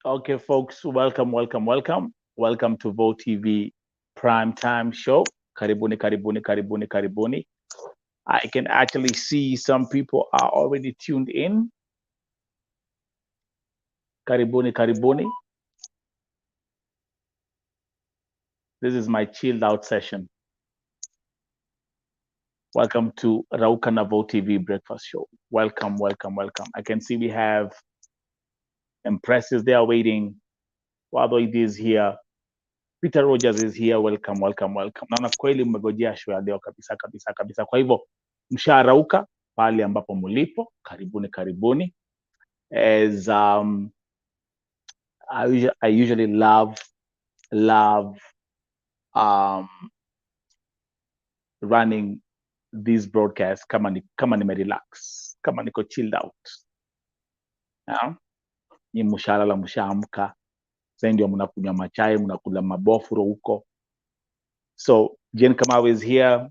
Okay, folks, welcome to Vo TV Prime Time Show. Karibuni, karibuni, karibuni, karibuni. I can actually see some people are already tuned in. Karibuni, karibuni. This is my chilled out session. Welcome to Rauka na Vo TV Breakfast Show. Welcome. I can see we have Impressives there waiting. Wado is here. Peter Rogers is here. Welcome. Naona kweli mmegojea show ya leo kabisa. Kwa hivyo msharauka pale ambapo mlipo, karibuni. As I usually love running these broadcasts kama nimerelax, kama niko chilled out. Ni mshalala mshaamka, sasa ndio mnakunywa machai, mnakula mabofuro huko. So Jen Kamau is here,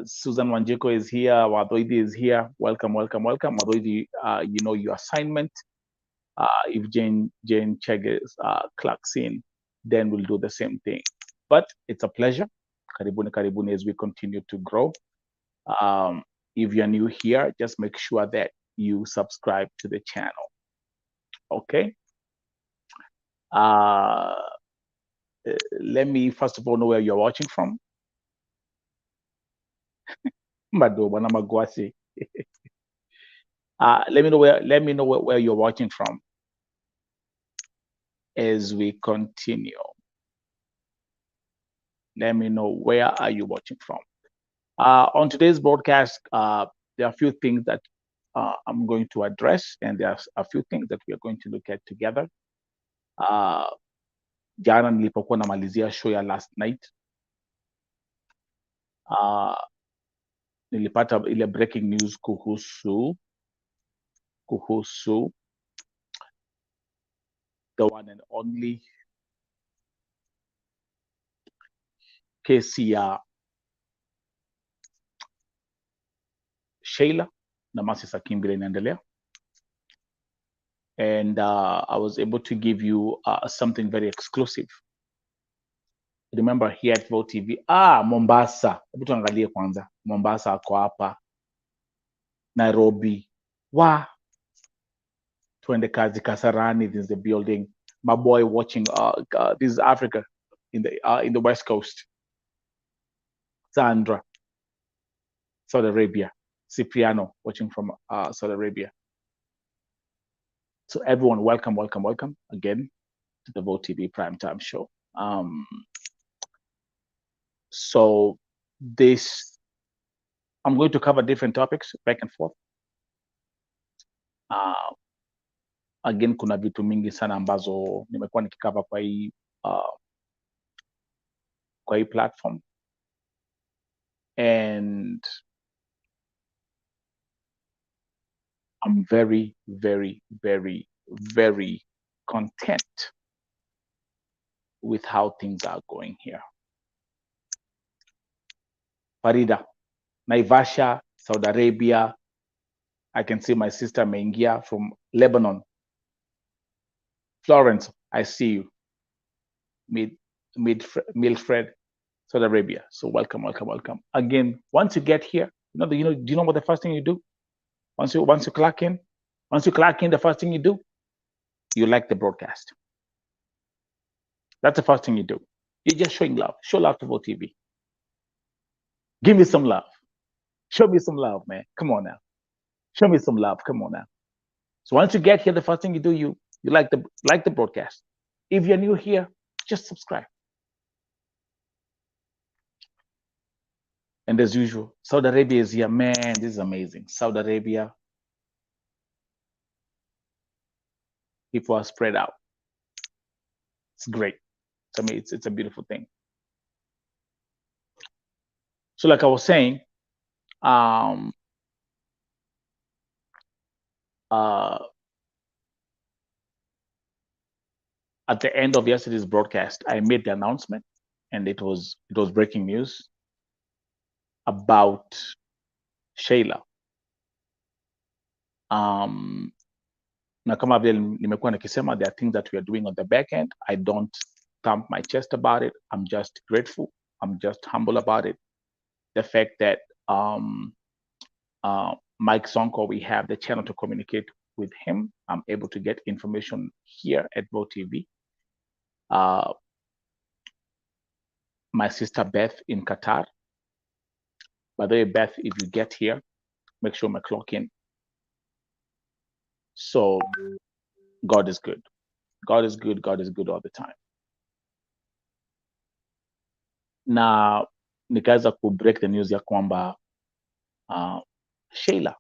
Susan Wanjiko is here, Wadoidi is here. Welcome. Wadoidi, you know your assignment. If Jane Cheges clocks in, then we'll do the same thing. But it's a pleasure. Karibuni as we continue to grow. If you're new here, just make sure that you subscribe to the channel. Okay. Let me first of all know where you're watching from. Let me know where you're watching from as we continue. Let me know where are you watching from. On today's broadcast, there are a few things that I'm going to address, and there's a few things that we are going to look at together. Jana nilipokuwa namalizia show ya last night, nilipata ile breaking news kuhusu the one and only kesi ya Sheila na SAKIM vile inaendelea. And I was able to give you something very exclusive. Remember here at Vo TV, Mombasa. Hebu tuangalie kwanza. Mombasa ako hapa. Nairobi. Tuende kazi Kasarani, this is the building. My boy watching this is Africa in the West Coast. Sandra, Saudi Arabia. Cipriano watching from Saudi Arabia. So everyone, welcome again to the Vo TV Primetime Show. So this, I'm going to cover different topics back and forth. Again, kuna vitu mingi sana ambazo nimekuwa nikikava kwa hii platform, and I'm very content with how things are going here. Farida, Naivasha, Saudi Arabia. I can see my sister Mengia from Lebanon. Florence, I see you. Milfred, Saudi Arabia. So welcome. Again, once you get here, do you know what the first thing you do? Once you clock in, the first thing you do, you like the broadcast. That's the first thing you do. You're just showing love. Show love to Vo TV. Give me some love. Show me some love, man. Come on now. Show me some love. Come on now. So once you get here, the first thing you do, you like the broadcast. If you're new here, just subscribe. And as usual, Saudi Arabia is here. Man, this is amazing. Saudi Arabia. People are spread out. It's great. To me, it's a beautiful thing. So like I was saying, at the end of yesterday's broadcast, I made the announcement, and it was breaking news about Sheila. na kama vile nimekuwa nikisema, there are things that we are doing on the back end. I don't thump my chest about it. I'm just grateful. I'm just humble about it. The fact that Mike Sonko, we have the channel to communicate with him. I'm able to get information here at VoTV. My sister Beth in Qatar. By the way, Beth, if you get here, make sure my clock in. So God is good. God is good. God is good all the time. Na nikaweza break the news ya kwamba Sheila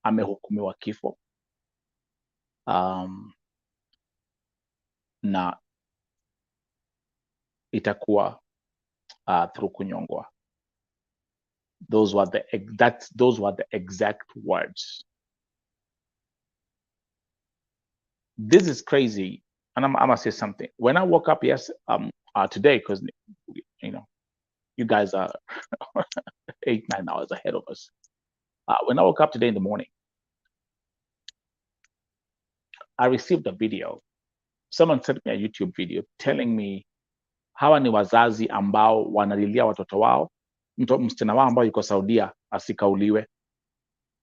amehukumiwa kifo. Na itakuwa through kunyongwa. Those were the exact words. This is crazy, and I'm gonna say something. When I woke up today, because you guys are 8-9 hours ahead of us. When I woke up today in the morning, I received a video. Someone sent me a YouTube video telling me hawa ni wazazi ambao wanalilia watoto wao, msichana wao ambao yuko Saudia asikauliwe.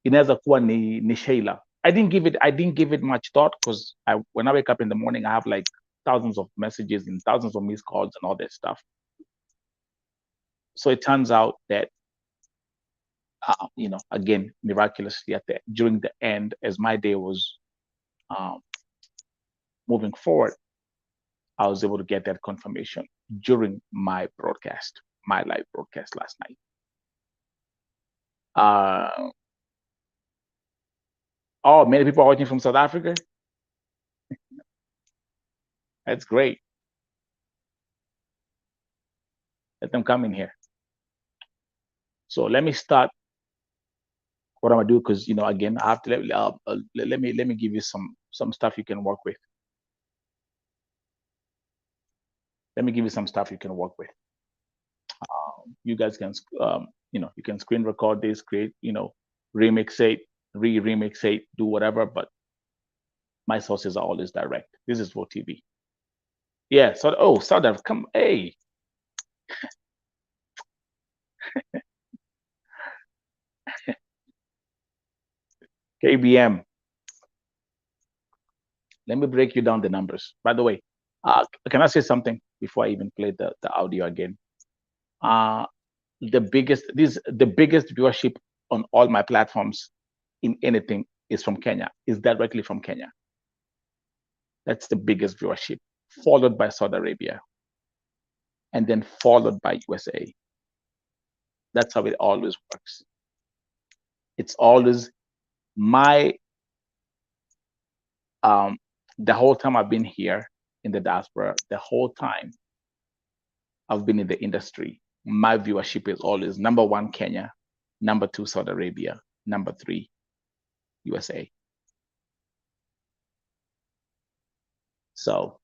Inaweza kuwa ni Sheila. I didn't give it much thought, because when I wake up in the morning, I have like thousands of messages and thousands of missed calls and all that stuff. So it turns out that, again, miraculously during the end, as my day was moving forward, I was able to get that confirmation during my live broadcast last night. Many people are watching from South Africa. That's great. Let them come in here. So let me start what I'm gonna do, because again, I have to let me give you some stuff you can work with. Let me give you some stuff you can work with. You guys can you can screen record this, create remix it, remix it, do whatever, but my sources are always direct. This is VoTV. Yeah, so Saudar, come, hey. KBM. Let me break you down the numbers. By the way, can I say something before I even play the audio again? The biggest viewership on all my platforms in anything is from Kenya, is directly from Kenya. That's the biggest viewership, followed by Saudi Arabia, and then followed by USA. That's how it always works. It's always the whole time I've been here in the diaspora, the whole time I've been in the industry, my viewership is always number 1 Kenya, number 2 Saudi Arabia, number 3 USA. So,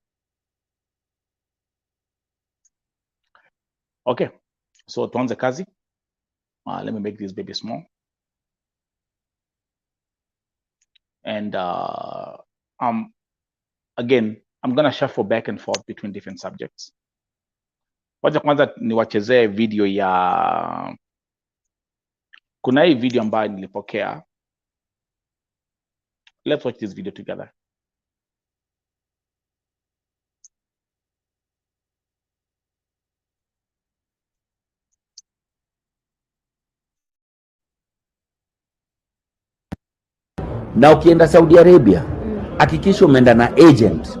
okay, so tuanze kazi. Let me make this baby small. And again, I'm gonna shuffle back and forth between different subjects. Wacha kwanza niwachezee video ya, kuna hii video ambayo nilipokea. Let's watch this video together. Na ukienda Saudi Arabia, hakikisha umeenda na agent,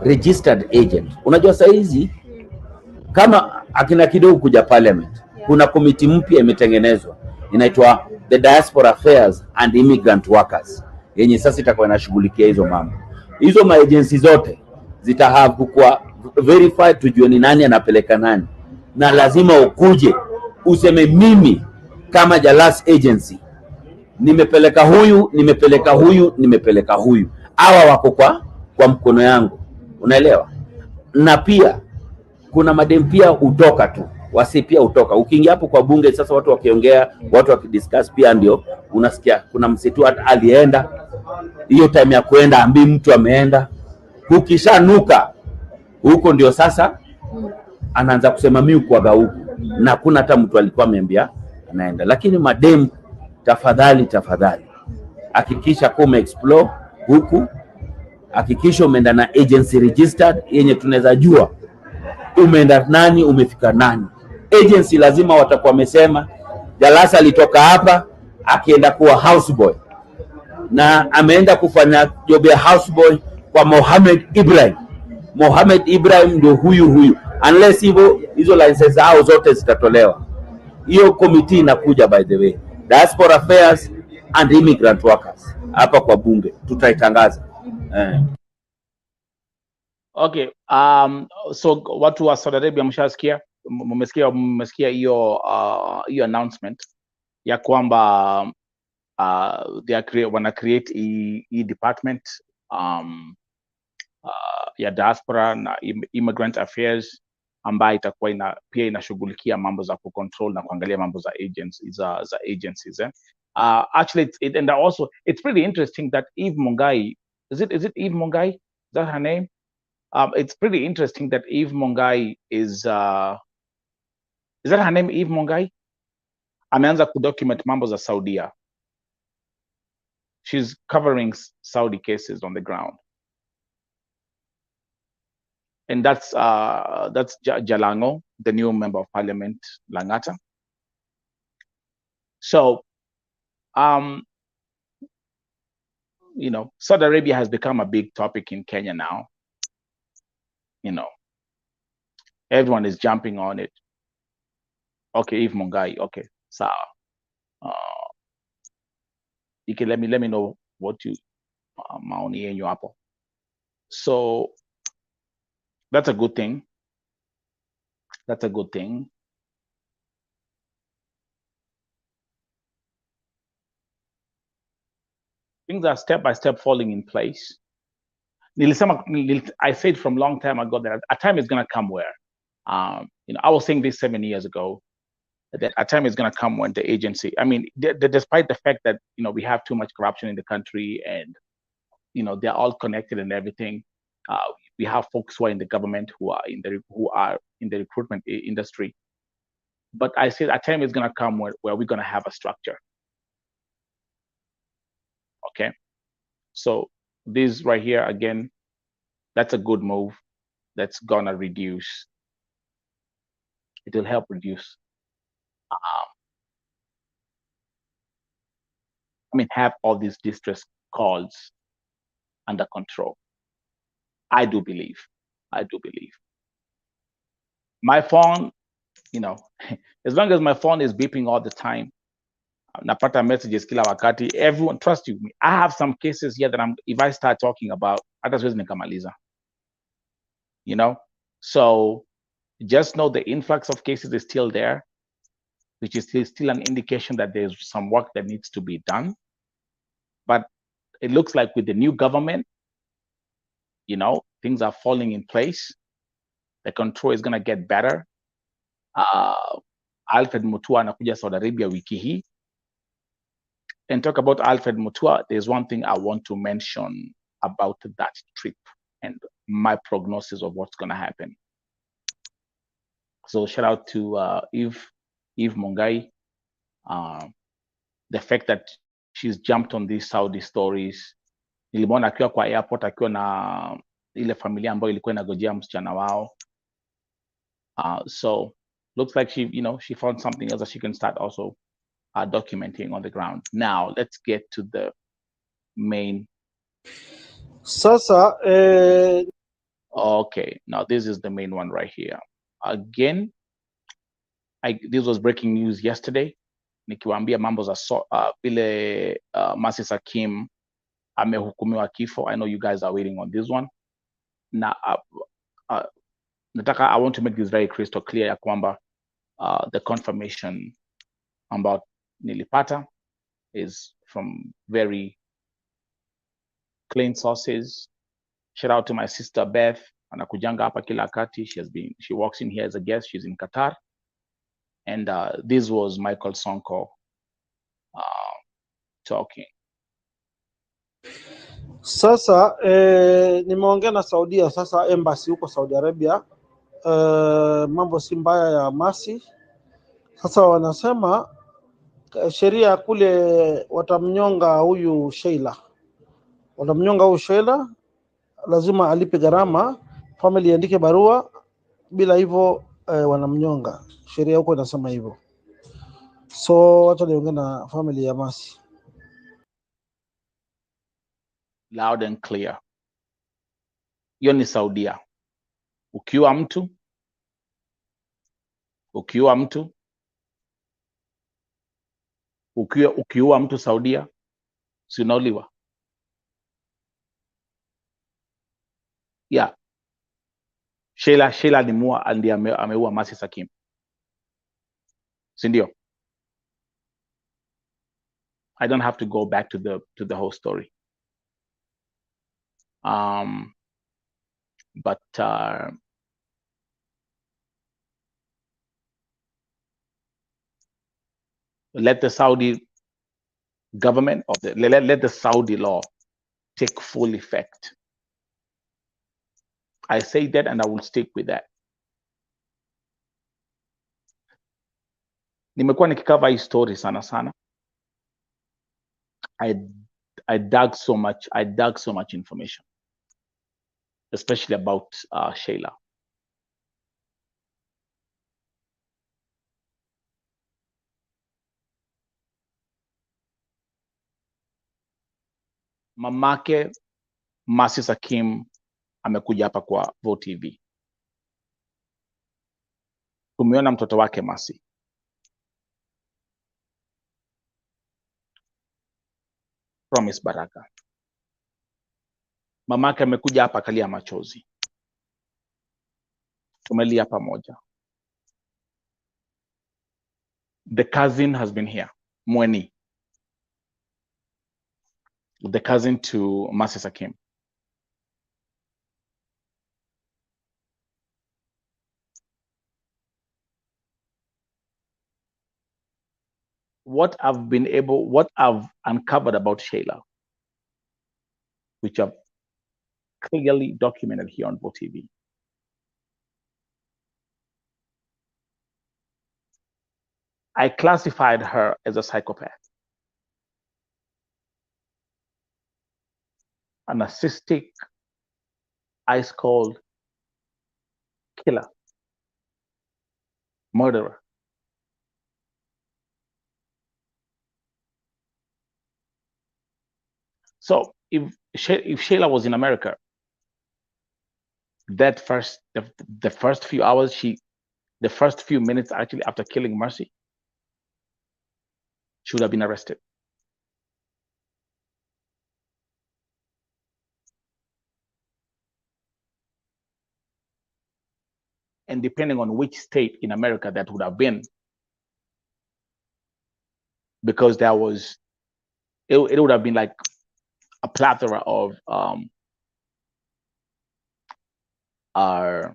registered agent. Unajua saa hizi kama akina kidogo kuja parliament, kuna komiti mpya imetengenezwa inaitwa the Diaspora Affairs and Immigrant Workers, yenye sasa itakuwa inashughulikia hizo mambo. Hizo ma agency zote zitahave kuwa verified, tujue ni nani anapeleka nani, na lazima ukuje useme mimi kama Jalas agency nimepeleka huyu, nimepeleka huyu, nimepeleka huyu. Hawa wako kwa mkono yangu. Unaelewa? Na pia kuna madem pia utoka tu. Wasi pia utoka. Ukiingia hapo kwa bunge sasa, watu wakiongea, watu wakidiscuss, pia ndio unasikia kuna msitu alienda hiyo time ya kuenda ambi mtu ameenda, ukishanuka huko ndio sasa anaanza kusema mimi kuaga huku, na hakuna hata mtu alikuwa ameambia anaenda. Lakini madem, tafadhali hakikisha kwa umeexplore huku, hakikisha umeenda na agency registered yenye tunaweza jua umeenda nani, umefika nani. Agency lazima watakuwa wamesema Jalasa alitoka hapa akienda kuwa houseboy na ameenda kufanya job ya houseboy kwa Mohamed Ibrahim ndio huyu, unless hizo licenses zao zote zitatolewa. Hiyo committee inakuja, by the way, Diaspora Affairs and Immigrant Workers, hapa kwa bunge tutaitangaza. Okay, so watu wa Saudi Arabia mmesikia hiyo hiyo announcement ya kwamba wana create a department ya diaspora na immigrant affairs ambayo itakuwa pia inashughulikia mambo za kucontrol na kuangalia mambo za agencies. Actually, and also it's pretty interesting that Eve Mongai, is it Eve Mongai? Is that her name? It's pretty interesting that Eve Mongai is that her name, Eve Mongai? Ameanza kudocument mambo za Saudia. She's covering Saudi cases on the ground. And that's Jalango, the new member of parliament, Langata. So, you know, Saudi Arabia has become a big topic in Kenya now. You know, everyone is jumping on it. Okay, Eve Mongai. Okay, so you can let me know what you maoni yenyu hapo. So that's a good thing. That's a good thing. Things are step by step falling in place. I said from a long time ago that a time is going to come where, you know, I was saying this 7 years ago, that a time is going to come when the agency, I mean, despite the fact that, you know, we have too much corruption in the country and, you know, they're all connected and everything. We have folks who are in the government who are in the recruitment industry. But I said a time is going to come where we're going to have a structure. Okay. So this right here, again, that's a good move. That's going to reduce. It will help reduce. I mean, have all these distress calls under control. I do believe. My phone, you know, as long as my phone is beeping all the time, napata messages kila wakati, everyone, trust you me, I have some cases here that if I start talking about, hata siwezi nikamaliza. You know, so just know the influx of cases is still there, which is still an indication that there's some work that needs to be done. But it looks like with the new government, you know, things are falling in place. The control is going to get better. Alfred Mutua anakuja Saudi Arabia wiki hii. And talk about Alfred Mutua, there's one thing I want to mention about that trip and my prognosis of what's going to happen. So shout out to Eve Mongai. The fact that she's jumped on these Saudi stories. Nilimwona akiwa kwa airport akiwa na ile familia ambayo ilikuwa inagojea msichana wao. So looks like she, you know, she found something else that she can start also documenting on the ground. Now let's get to the main. Sasa okay, now this is the main one right here. Again, this was breaking news yesterday. Nikiwaambia mambo za vile Masi SAKIM amehukumiwa kifo. I know you guys are waiting on this one. Now, nataka, I want to make this very crystal clear ya kwamba the confirmation about nilipata is from very clean sources. Shout out to my sister Beth, anakujanga hapa kila kati. She walks in here as a guest. She's in Qatar. And this was Michael Sonko talking. Sasa nimeongea na Saudia, sasa embassy huko Saudi Arabia, mambo si mbaya ya Masi. Sasa wanasema sheria kule watamnyonga huyu Sheila, lazima alipe gharama, family iandike barua, bila hivyo wanamnyonga. Sheria huko inasema hivyo. So wacha niongee na family ya Masi. Loud and clear. Hiyo ni Saudia. Ukiua mtu Saudia, si unauliwa. Yeah. Sheila ndiye ameua Masi Sakim, si ndio? I don't have to go back to the whole story. But let the Saudi government let the Saudi law take full effect. I say that and I will stick with that. Nimekuwa nikikava hii story sana. I dug so much information, especially about Sheila. Mamake Masi Sakim amekuja hapa kwa Vo TV. Tumeona mtoto wake Masi. Promise Baraka. Mamake amekuja hapa akalia machozi. Tumelia pamoja. The cousin has been here, Mweni. The cousin to Masi Sakim. What I've uncovered about Sheila, which I've clearly documented here on Vo TV. I classified her as a psychopath, a narcissistic, ice cold killer, murderer. So if Sheila was in America, the first few hours, the first few minutes actually after killing Mercy, she would have been arrested. And depending on which state in America that would have been, because it would have been like a plethora of our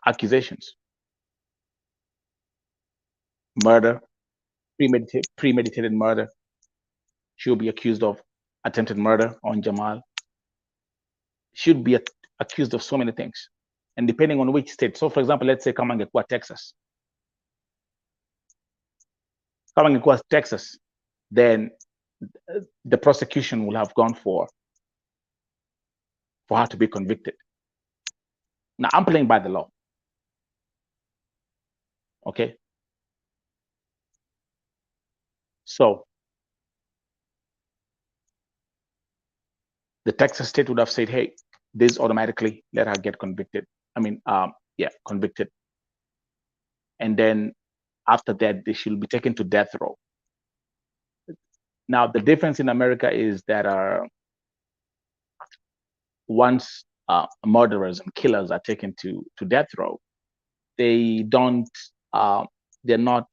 accusations. Murder, premeditated murder. She will be accused of attempted murder on Jamal. She would be accused of so many things. And depending on which state. So for example, let's say kama angekuwa Texas. Kama angekuwa Texas, then the prosecution will have gone for her to be convicted. Now I'm playing by the law. Okay. So the Texas state would have said, hey, this automatically let her get convicted. Convicted. And then after that, they should be taken to death row. Now, the difference in America is that once murderers and killers are taken to death row, they're not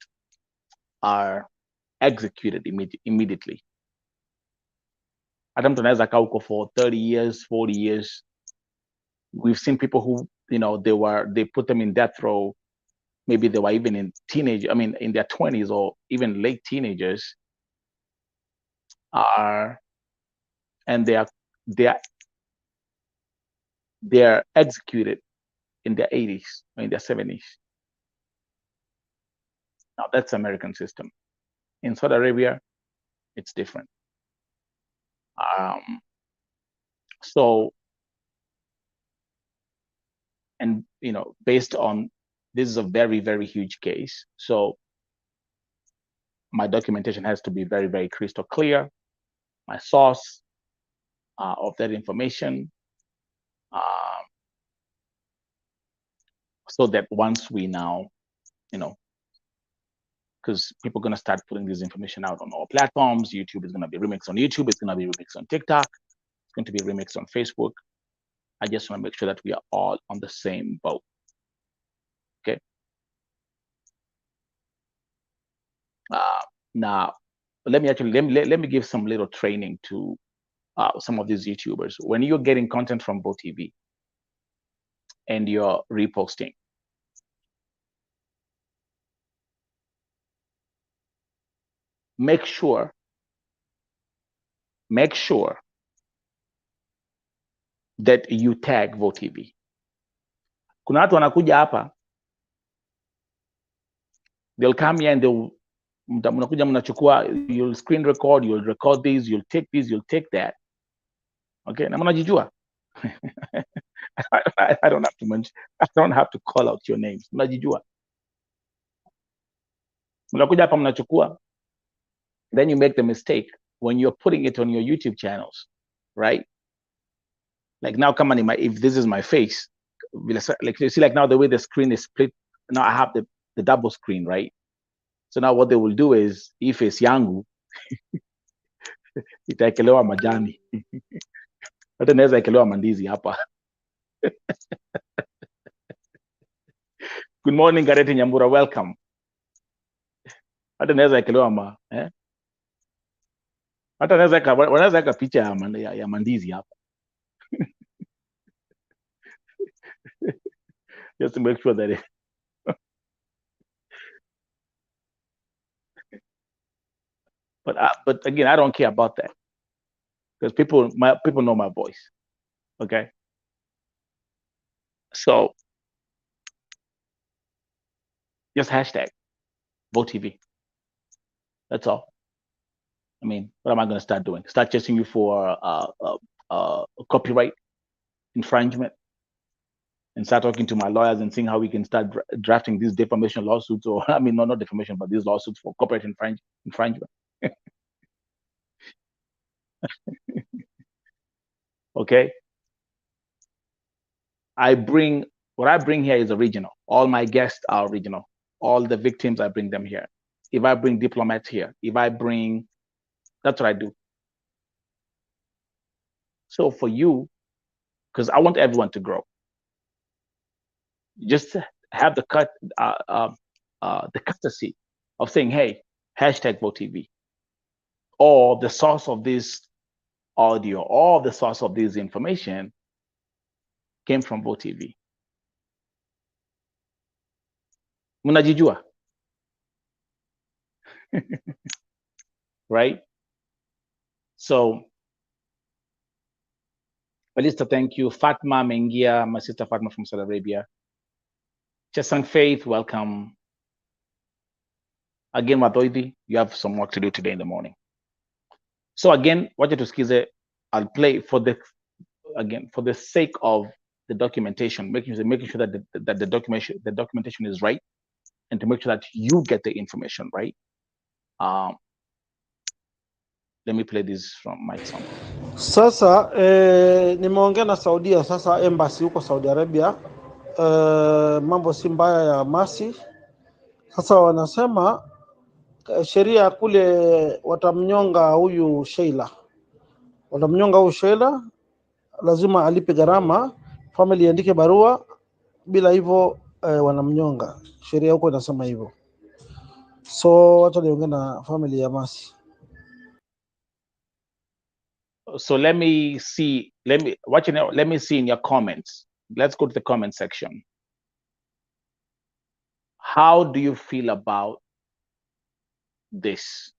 executed immediately. Hata mtu anaweza kaa huko for 30 years, 40 years. We've seen people who, they put them in death row. Maybe they were even in their 20s or even late teenagers. And they are they're executed in their 80s or in their 70s. Now that's American system. In Saudi Arabia, it's different. So, and based on this is a very, very huge case. So my documentation has to be very, very crystal clear. My source of that information, so that once we now, because people are going to start putting this information out on all platforms. YouTube is going to be remixed on YouTube. It's going to be remixed on TikTok. It's going to be remixed on Facebook. I just want to make sure that we are all on the same boat. Okay. Now, let me give some little training to some of these YouTubers. When you're getting content from VoTV and you're reposting, make sure that you tag VoTV. Kuna watu wanakuja hapa, they'll come here and mnakuja mnachukua, you'll screen record, you'll record this, you'll take this, you'll take that. Okay, na mnajijua. I don't have to mention, I don't have to call out your names. Mnajijua. Mnakuja hapa mnachukua, then you make the mistake when you're putting it on your YouTube channels, right? Like now, come on, if this is my face, like you see, like now the way the screen is split, now I have the double screen, right? So now what they will do is, if it's yangu, itaekelewa majani. Hata naweza ekelewa mandizi hapa. Good morning, Gareti Nyambura, welcome. Hata naweza ekelewa hata wanaweza eka picha ya mandizi hapa. Just to make sure that it but again, I don't care about that, because people know my voice. Okay, so just hashtag VoTV. That's all. I mean, what am I going to start doing? Start chasing you for copyright infringement, and start talking to my lawyers and seeing how we can start drafting these defamation lawsuits, or I mean, not defamation, but these lawsuits for copyright infringement. Okay. What I bring here is original. All my guests are original. All the victims, I bring them here. If I bring diplomats here, that's what I do. So for you, because I want everyone to grow, just have the courtesy of saying, hey, hashtag VoTV, or the source of this audio, or the source of this information came from VoTV. Mnajijua. Right? So, Alista, thank you. Fatma Mengia, my sister Fatma from Saudi Arabia. Chesang Faith, welcome. Again, Madoidi, you have some work to do today in the morning. So again, wacha tusikize, I'll play for the sake of the documentation, making sure that the documentation is right, and to make sure that you get the information right. Let me play this from my song. Sasa nimeongea na Saudia, sasa embassy huko Saudi Arabia, mambo si mbaya ya masi. Sasa wanasema sheria kule watamnyonga huyu Sheila, lazima alipe gharama, family iandike barua, bila hivyo wanamnyonga. Sheria huko inasema hivyo. So wacha niongee na family ya masi. So let me see in your comments. Let's go to the comment section. How do you feel about this?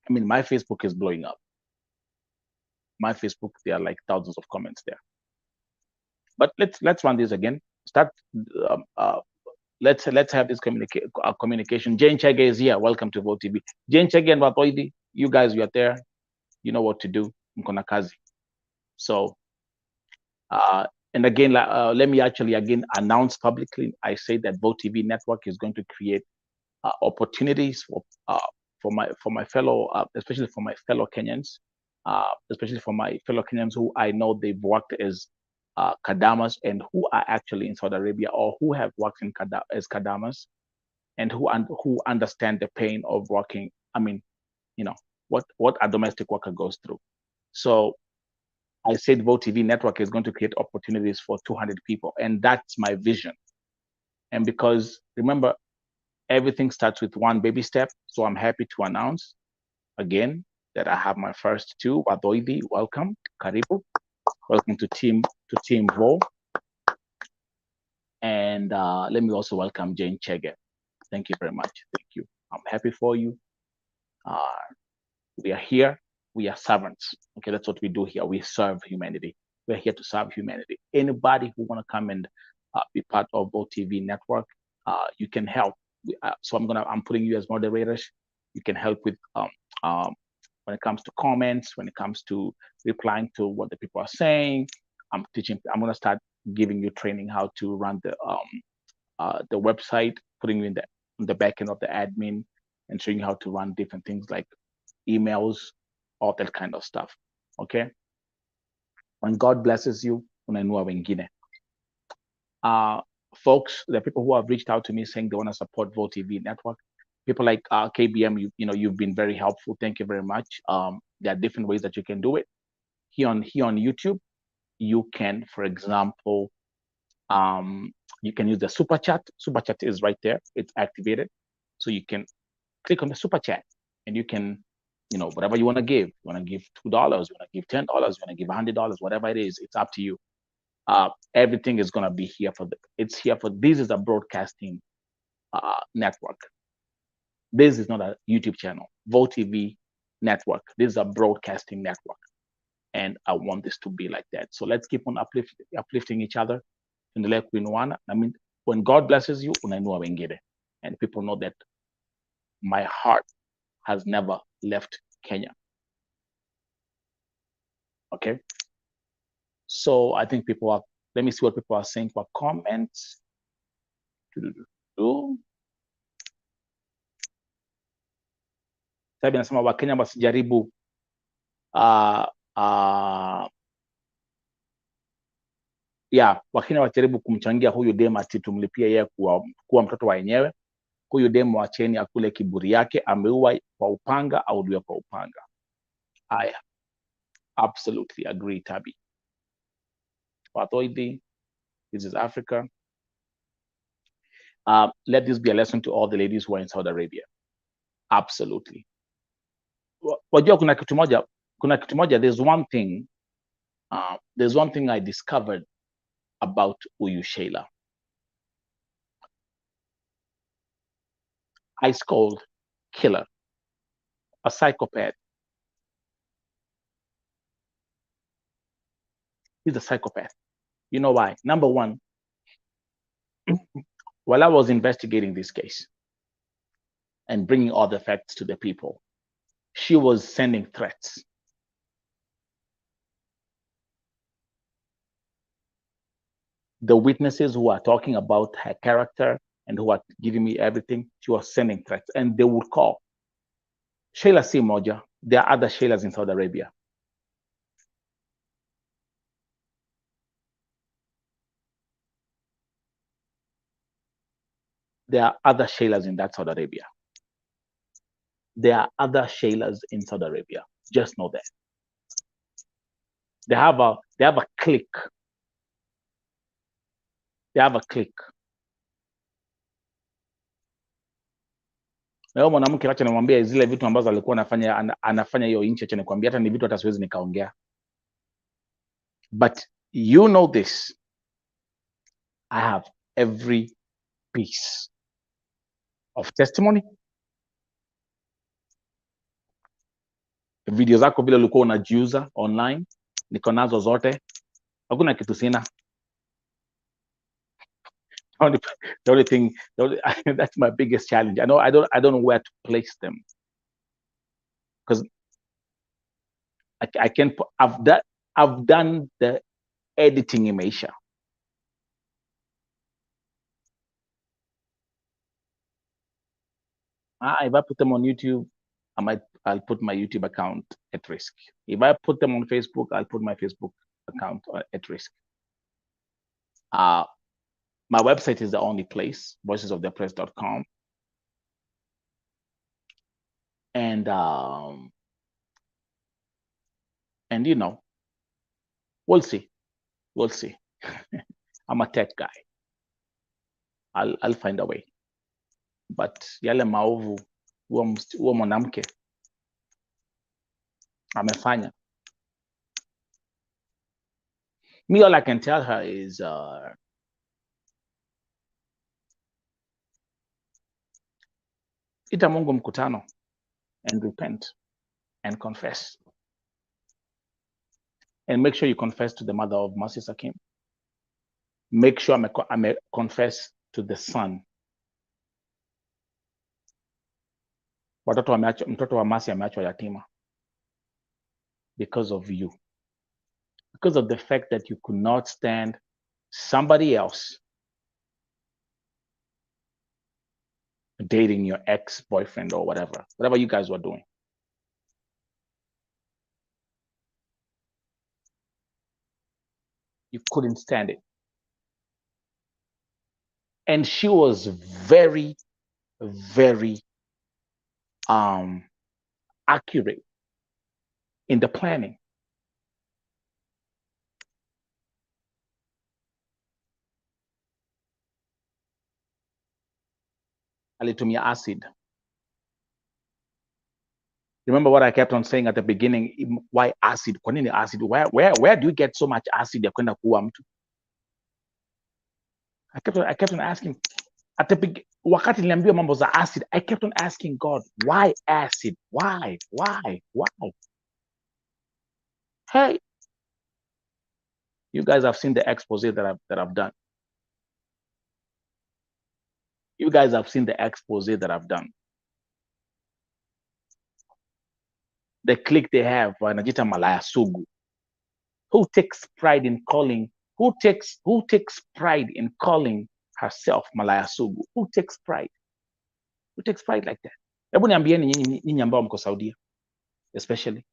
I mean, my Facebook is blowing up. My Facebook, there are like thousands of comments there. But let's run this again. Start. Let's have this communication. Jane Chege is here. Welcome to Vote TV. Jane Chege and Vapoidi, you guys, you are there. You know what to do. Mkona kazi. So, and again, let me actually again announce publicly. I say that Vote TV Network is going to create opportunities for my fellow, especially for my fellow Kenyans, who I know they've worked as kadamas and who are actually in Saudi Arabia or who have worked as kadamas and who understand the pain of working. I mean, what a domestic worker goes through. So I said Vote TV Network is going to create opportunities for 200 people, and that's my vision. And because remember, everything starts with one baby step. So I'm happy to announce again that I have my first two. Wadoidi, welcome, karibu, welcome to Team Vo. And let me also welcome Jane Chege. Thank you very much. Thank you. I'm happy for you. We are here. We are servants. Okay, that's what we do here. We serve humanity. We're here to serve humanity. Anybody who want to come and be part of Vote TV Network, you can help. So I'm putting you as moderators. You can help with when it comes to comments, when it comes to replying to what the people are saying. I'm going to start giving you training how to run the website, putting you in the back end of the admin, and showing you how to run different things like emails, all that kind of stuff. Okay. When God blesses you, unainua wengine. Folks, the people who have reached out to me saying they want to support Vote TV Network, people like KBM, you've been very helpful. Thank you very much. There are different ways that you can do it. Here on YouTube, you can, for example, you can use the super chat. Super chat is right there. It's activated. So you can click on the super chat and you can, whatever you want to give. You want to give $2, you want to give $10, you want to give $100, whatever it is, it's up to you. Everything is going to be here this is a broadcasting network. This is not a YouTube channel. Vote TV Network. This is a broadcasting network. And I want this to be like that. So let's keep on uplifting each other. I mean, when God blesses you, unainua wengine. And people know that my heart has never left Kenya. Okay. So I think let me see what people are saying for comments. Sabi nasema Wakenya wasijaribu Wakenya wajaribu kumchangia huyu demu ati tumlipie yeye kuwa mtoto wa wenyewe. Huyu demu wacheni akule kiburi yake, ameua kwa upanga au auliwe kwa upanga. I absolutely agree, Tabi. Wathoidi, this is Africa. Let this be a lesson to all the ladies who are in Saudi Arabia. Absolutely. Wajua kuna kitu moja, there's one thing I discovered about huyu Sheila. Ice cold killer, a psychopath. He's a psychopath. You know why? Number one, while I was investigating this case and bringing all the facts to the people, she was sending threats. The witnesses who are talking about her character and who are giving me everything, she was sending threats, and they would call. Sheila si moja. There are other Sheilas in Saudi Arabia. There are other Sheilas in Saudi Arabia. There are other Sheilas in Saudi Arabia. Just know that. They have a clique. They have a clique. Na huyo mwanamke acha nimwambie zile vitu ambazo alikuwa anafanya hiyo nchi, acha nikwambia hata ni vitu hata siwezi nikaongea. But you know this. I have every piece of testimony. Video zako vile ulikuwa unajiuza online, niko nazo zote. Hakuna kitu sina. The only thing, that's my biggest challenge. I don't know where to place them, because I can't. I've done the editing in Asia. If I put them on YouTube, I'll put my YouTube account at risk. If I put them on Facebook, I'll put my Facebook account at risk. My website is the only place, voicesofthepress.com. And you know, we'll see. I'm a tech guy. I'll find a way. But yale maovu huo mwanamke amefanya. Me, all I can tell her is ita Mungu mkutano and repent and confess. And make sure you confess to the mother of Mercy Sakim. Make sure I confess to the son. Mtoto wa Mercy ameachwa yatima because of you. Because of the fact that you could not stand somebody else dating your ex-boyfriend or whatever you guys were doing. You couldn't stand it. And she was very, very accurate in the planning. Alitumia acid. Remember what I kept on saying at the beginning? Why acid? Kwa nini acid? Where do you get so much acid ya kwenda kuua mtu? I kept on asking. Wakati niliambiwa mambo za acid, I kept on asking God, why acid? Why? Hey, you guys have seen the expose that I've done. You guys have seen the expose that I've done. The clique they have, wanajita malaya sugu. Who takes pride in calling herself malaya sugu? Who takes pride? Who takes pride like that? Hebu niambieni nyinyi ambao mko Saudia, especially.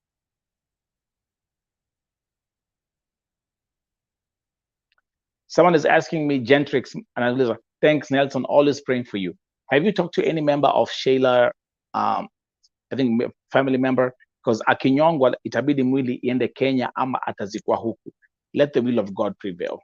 Someone is asking me, Gentrix, and I was thanks, Nelson, always praying for you. Have you talked to any member of Sheila, I think family member? Because akinyongwa itabidi mwili iende Kenya ama atazikwa huku. Let the will of God prevail.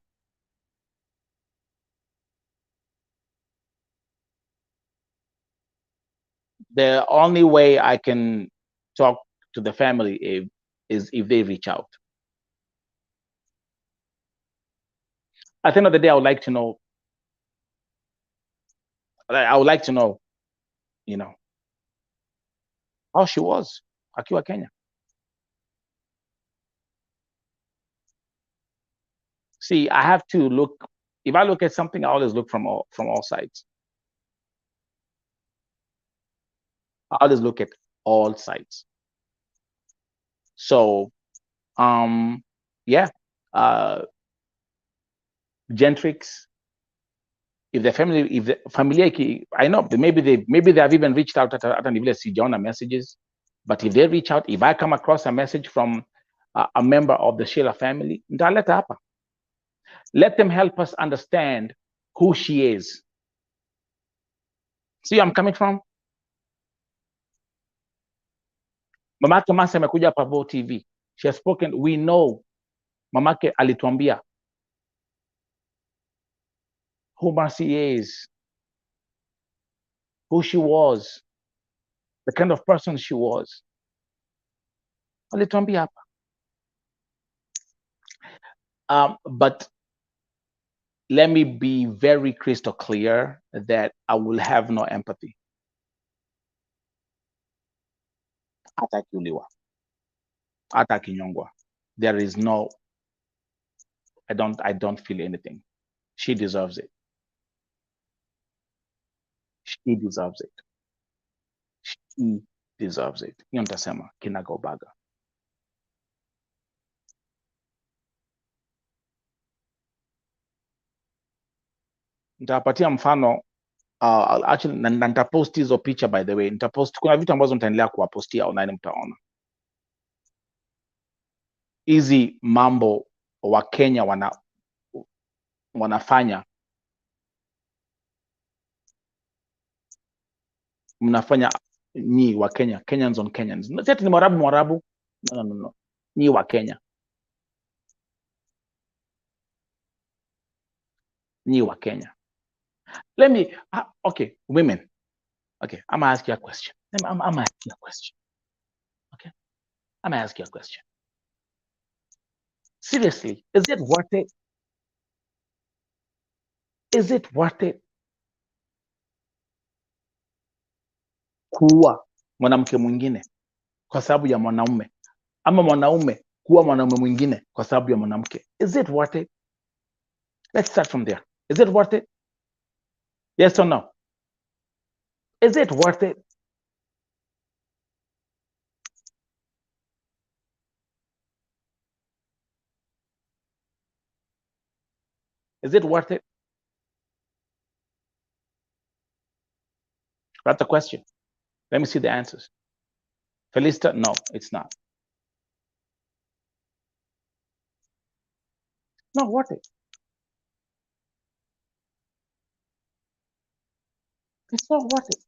The only way I can talk to the family is if they reach out. At the end of the day, I would like to know, you know, how she was akiwa Kenya. See, I have to look. If I look at something, I always look from all sides. I always look at all sides. So, yeah, Gentrix. If the family, I know maybe they have even reached out at sijaona messages, but if they reach out, if I come across a message from a member of the Sheila family, nitaleta hapa. Let them help us understand who she is. See where I'm coming from? Mamake Mercy amekuja hapa Vo TV. She has spoken. We know. Mamake alituambia who Mercy is, who she was, the kind of person she was. Alituambia hapa. But let me be very crystal clear that I will have no empathy. Atakiuliwa. hata akinyongwa. There is no, I don't feel anything. She deserves it. She deserves it. She deserves it. Hiyo nitasema kinagaubaga. Nitapatia mfano actually na nitapost hizo picha, by the way. Nitapost, kuna vitu ambazo nitaendelea kuwapostia online, mtaona hizi mambo wa Kenya wanafanya, mnafanya nyi wa Kenya, Kenyans on Kenyans. Sasa ni Mwarabu. No. Nyi wa Kenya. Nyi wa Kenya. Let me, okay, women. Okay, I'm gonna ask you a question. I'm gonna ask you a question. Okay? I'm gonna ask you a question. Seriously, is it worth it? Is it worth it kuua mwanamke mwingine kwa sababu ya mwanaume, ama mwanaume kuua mwanaume mwingine kwa sababu ya mwanamke? Is it worth it? Let's start from there. Is it worth it? Yes or no? Is it worth it? Is it worth it? That's the question. Let me see the answers. Felista, no, it's not. Not worth it. It's not worth it.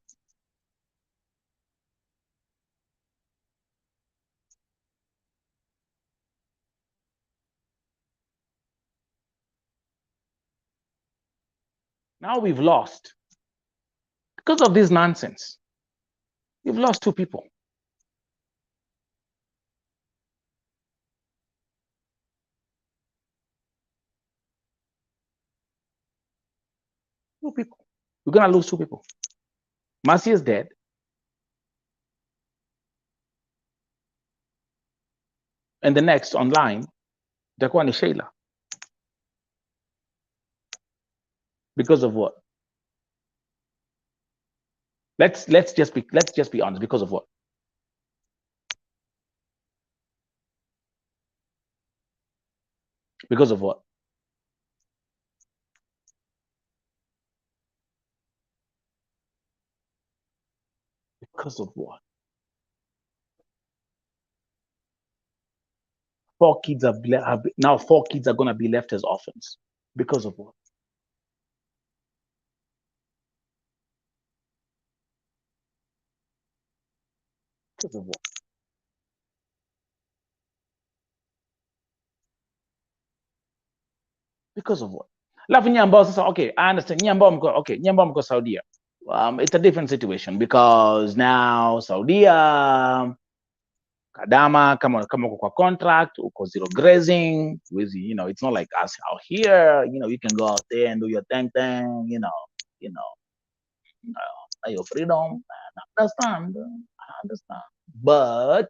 Now we've lost, because of this nonsense, we've lost 2 people. We're gonna lose 2 people. Mercy is dead. And the next online, itakuwa ni Sheila. Because of what? Let's just be honest. Because of what? Because of what? Because of what? 4 kids now 4 kids are gonna be left as orphans. Because of what? Because of what? Because of what? Alafu nyie ambao sasa, okay, I understand. Nyie ambao mko Saudia, it's a different situation, because now Saudia, kadama, kama uko kwa contract, uko zero grazing, with, you know, it's not like us out here, you know, you can go out there and do your thing, you know, your freedom. I understand, but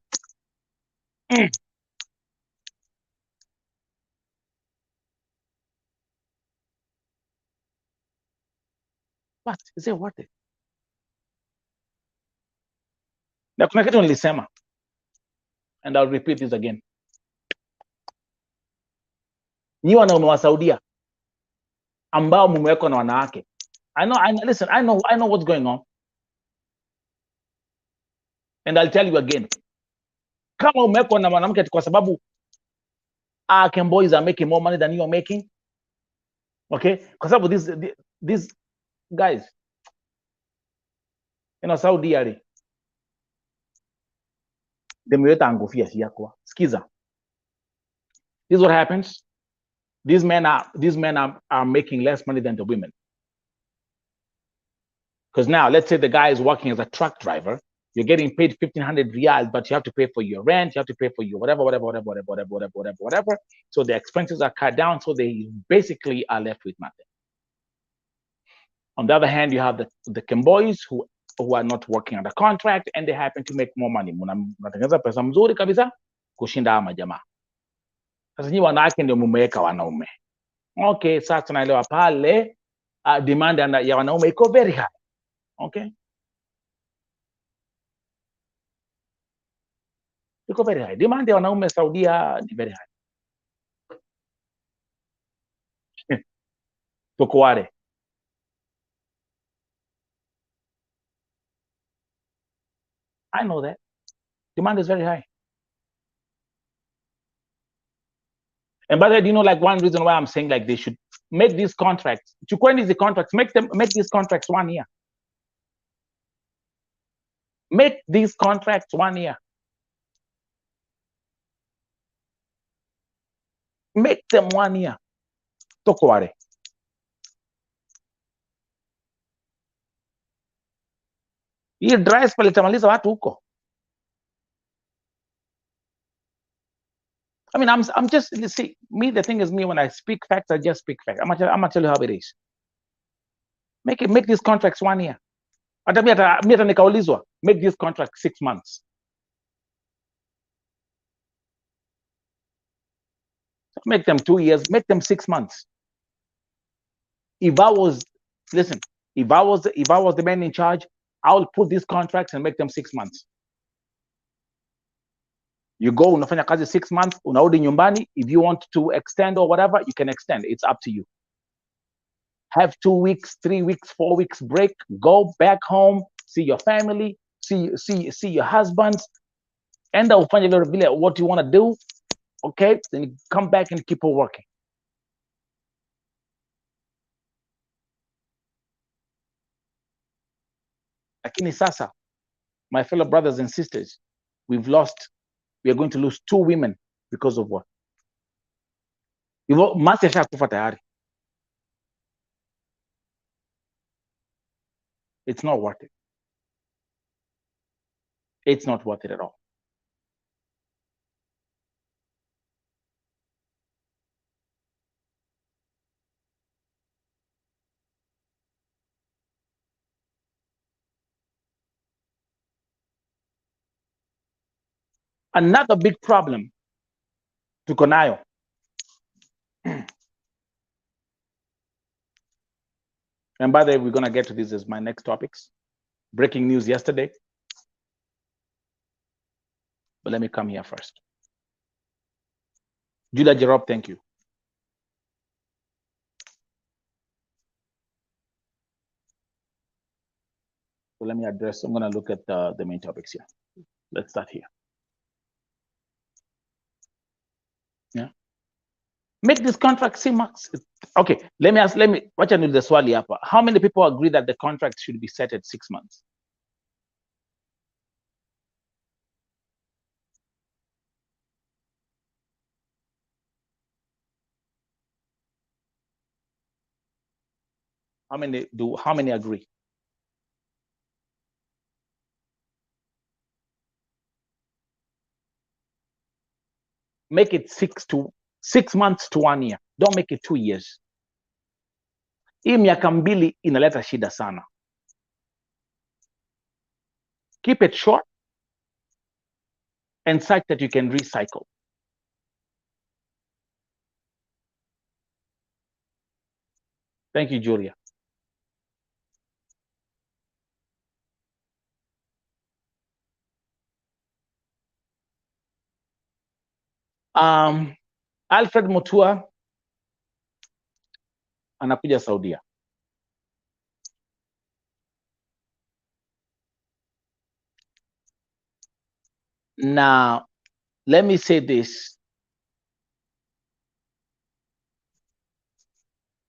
is it worth it? Na kuna kitu nilisema, and I'll repeat this again. Nyi wanaume wa Saudia ambao mumewekwa na wanawake, listen, I know what's going on, and I'll tell you again. Kama umewekwa na mwanamke kwa sababu Ken boys are making more money than you are making, okay? Kwa sababu these guys, you know, Saudi Arabia, demeweta ngofia siakwa. Skiza. This is what happens. These men are making less money than the women. Because now, let's say the guy is working as a truck driver. You're getting paid 1,500 riyals, but you have to pay for your rent, you have to pay for your whatever. So the expenses are cut down, so they basically are left with nothing. On the other hand, you have the Kemboys who are not working under contract, and they happen to make more money. Mnatengeneza pesa mzuri kabisa kushinda ama jamaa. Sasa nyinyi wanawake ndio mumeweka wanaume. Okay, sasa tunaelewa pale demand ya wanaume iko very high. Okay? Iko very high. Demand ya wanaume Saudia ni very high. Tuko wale. I know that. Demand is very high. And by the way, do you know, like, one reason why I'm saying like they should make these contracts, chukueni the contracts, make these contracts 1 year. Make these contracts 1 year. Make them 1 year. Toko wale. Hii dry spell itamaliza watu huko. I mean, I'm just, see, me, the thing is, me, when I speak facts, I just speak facts. I'm gonna tell you how it is. Make these contracts 1 year. Hata mimi nikaulizwa, make these contracts 6 months. Make them 2 years, make them 6 months. If I was the man in charge, I will put these contracts and make them 6 months. You go, unafanya kazi 6 months, unarudi nyumbani. If you want to extend or whatever, you can extend. It's up to you. Have 2 weeks, 3 weeks, 4 weeks break. Go back home, see your family, see your husbands. Enda ufanye vile what you want to do. Okay, then you come back and keep on working. Lakini sasa, my fellow brothers and sisters, we are going to lose 2 women because of what? Masi ashakufa tayari. It's not worth it. It's not worth it at all. Another big problem tuko nayo. And by the way, we're going to get to this as my next topics. Breaking news yesterday. But let me come here first. Julia Jerob, thank you. So let me address, I'm going to look at the main topics here. Let's start here. Yeah. Make this contract 6 months. Okay, wacha niulize swali hapa. How many people agree that the contract should be set at 6 months? How many agree? Make it 6 months to 1 year. Don't make it 2 years. Hii miaka mbili inaleta shida sana. Keep it short and such that you can recycle. Thank you, Julia. Alfred Mutua anakuja Saudia. Now, let me say this.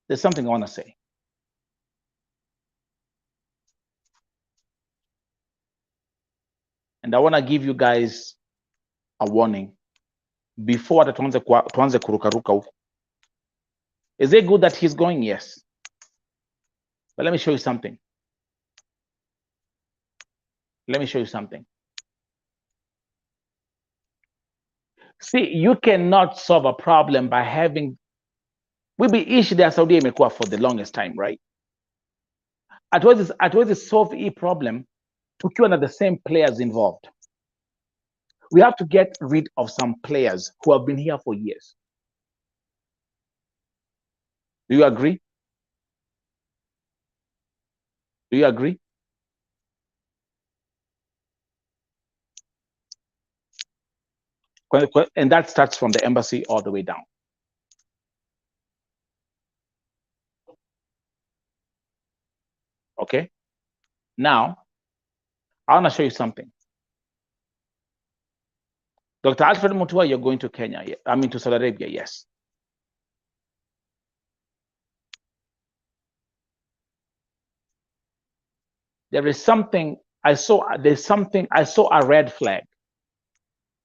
There's something I want to say. And I want to give you guys a warning before tuanze kurukaruka huko. Is it good that he's going? Yes. But let me show you something. Let me show you something. See, you cannot solve a problem by having, issue there Saudi imekuwa for the longest time, right? Hatuwezi solve hii problem tukiwa na the same players involved. we have to get rid of some players who have been here for years. Do you agree? Do you agree? And that starts from the embassy all the way down. Okay. Now, I want to show you something. Dr. Alfred Mutua, you're going to Kenya. I mean, to Saudi Arabia, yes. There is something I saw. There's something I saw a red flag.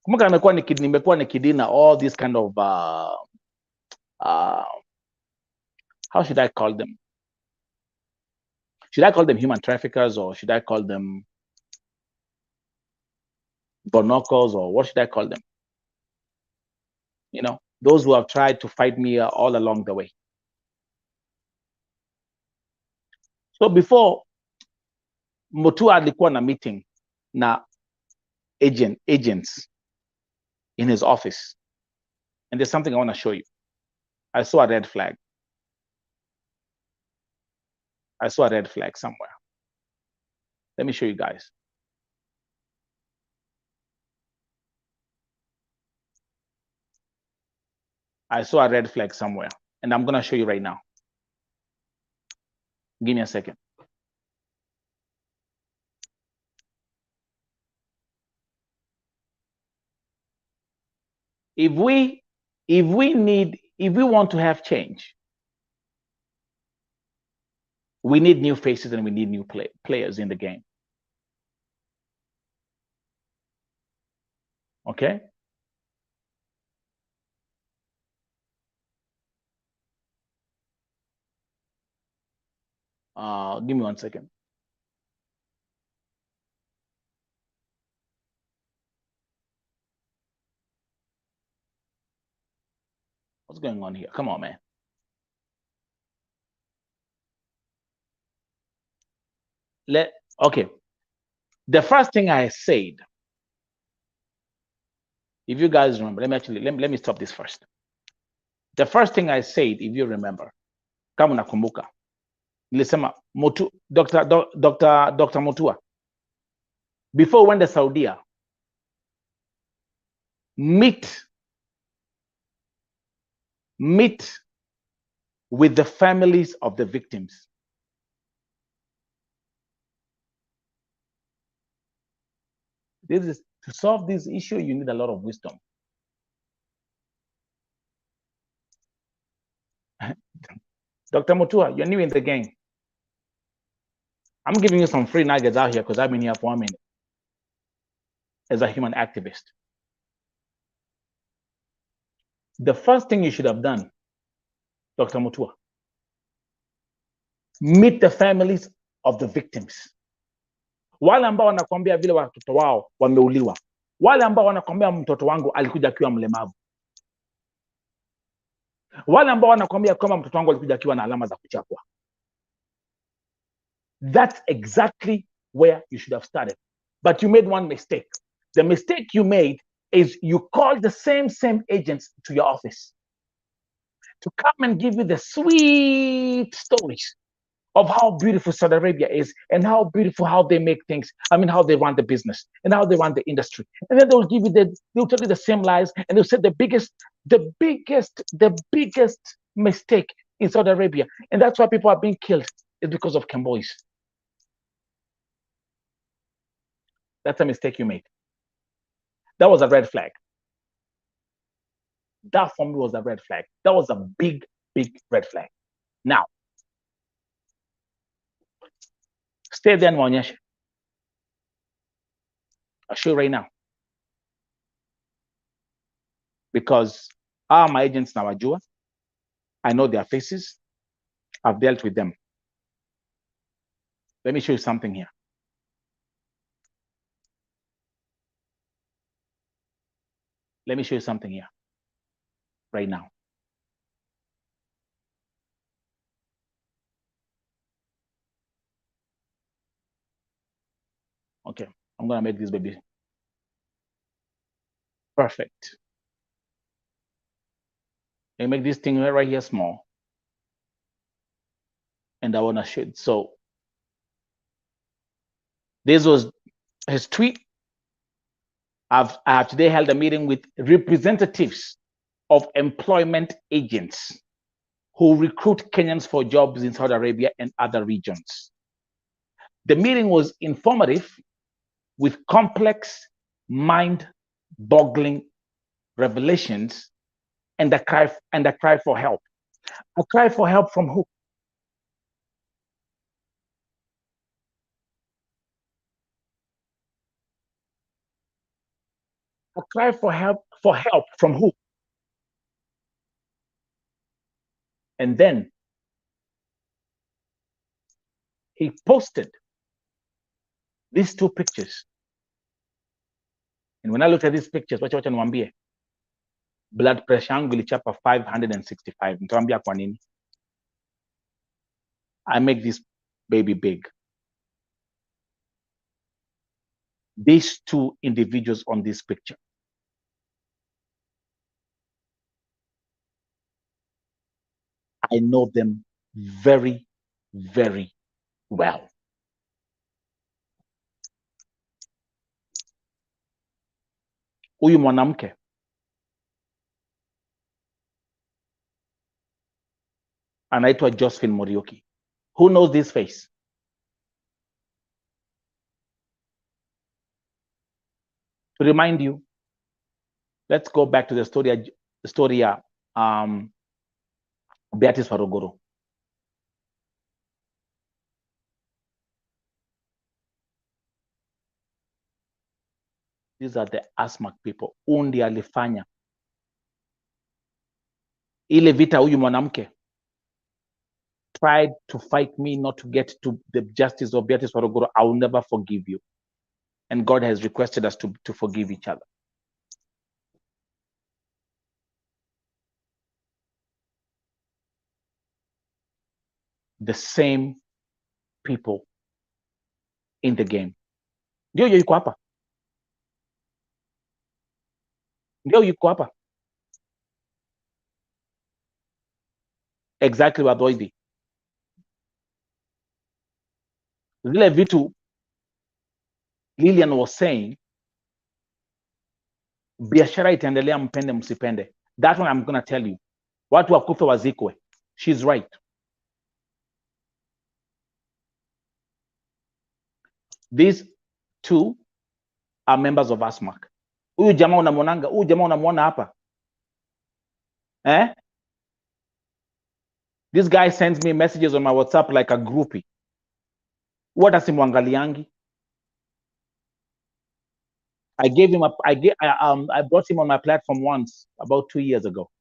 Kumbuka nimekuwa nikidina all these kind of how should I call them? Should I call them human traffickers, or should I call them bonocos, or what should I call them? You know, those who have tried to fight me all along the way. So before alikuwa na meeting na agents in his office, and there's something I want to show you. I saw a red flag. I saw a red flag somewhere. Let me show you guys. I saw a red flag somewhere, and I'm going to show you right now. Give me a second. If we want to have change, we need new faces and we need new players in the game. Okay? Give me 1 second. What's going on here? Come on, man. Okay. The first thing I said, if you guys remember, let me stop this first. The first thing I said, if you remember, kama nakumbuka, nilisema Dr. Mutua, before we went to Saudia, meet with the families of the victims. To solve this issue, you need a lot of wisdom. Dr. Mutua, you're new in the game. I'm giving you some free nuggets out here because I've been here for a minute as a human activist. The first thing you should have done, Dr. Mutua, meet the families of the victims. Wale ambao wanakwambia vile watoto wao wameuliwa, wale ambao wanakwambia mtoto wangu alikuja akiwa mlemavu, wale ambao wanakwambia kama mtoto wangu alikuja akiwa na alama za kuchapwa. That's exactly where you should have started. But you made one mistake. The mistake you made is you called the same agents to your office to come and give you the sweet stories of how beautiful Saudi Arabia is and how beautiful how they make things. I mean, how they run the business and how they run the industry. And then they'll give you they'll tell you the same lies, and they'll say the biggest mistake in Saudi Arabia, and that's why people are being killed, is because of Camboys. That's a mistake you made. That was a red flag. That for me was a red flag. That was a big red flag. Now, stay there and waonyeshe. I'll show you right now. Because my agents nawajua. I know their faces. I've dealt with them. Let me show you something here. Let me show you something here. Right now. Okay, I'm gonna make this baby. Perfect. I make this thing right here small. And I want to show it. So this was his tweet. I have today held a meeting with representatives of employment agents who recruit Kenyans for jobs in Saudi Arabia and other regions. The meeting was informative with complex, mind-boggling revelations and a cry for help. A cry for help from who? A cry for help from who? And then he posted these two pictures. And when I look at these pictures, wacha niwaambie, blood pressure yangu ilichapa 565. Nitawaambia kwa nini. I make this baby big. These two individuals on this picture, I know them very, very well. Huyu mwanamke anaitwa Josephine Morioki. Who knows this face? To remind you, let's go back to the story Beatrice Farogoro. These are the ASMAC people. Undi alifanya ile vita. Huyu mwanamke tried to fight me not to get to the justice of Beatrice Farogoro. I will never forgive you. And God has requested us to forgive each other. The same people in the game. Ndio yuko hapa. Ndio yuko hapa. Exactly what Doidi. Zile vitu Lillian was saying, biashara itaendelea mpende msipende. That one I'm going to tell you. Watu wakufe wazikwe. She's right. These two are members of ASMAC. Huyu jamaa unamwonanga, huyu jamaa unamwona hapa. This guy sends me messages on my WhatsApp like a groupie. What does simwangaliangi? I brought him on my platform once about 2 years ago.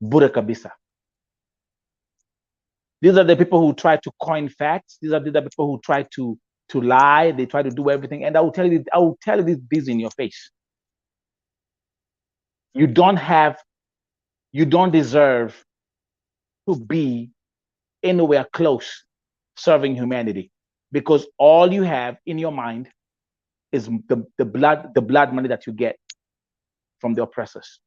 Bure kabisa. These are the people who try to coin facts. These are the people who try to lie. They try to do everything. And I will tell you this in your face. You don't deserve to be anywhere close serving humanity, because all you have in your mind is the blood money that you get from the oppressors.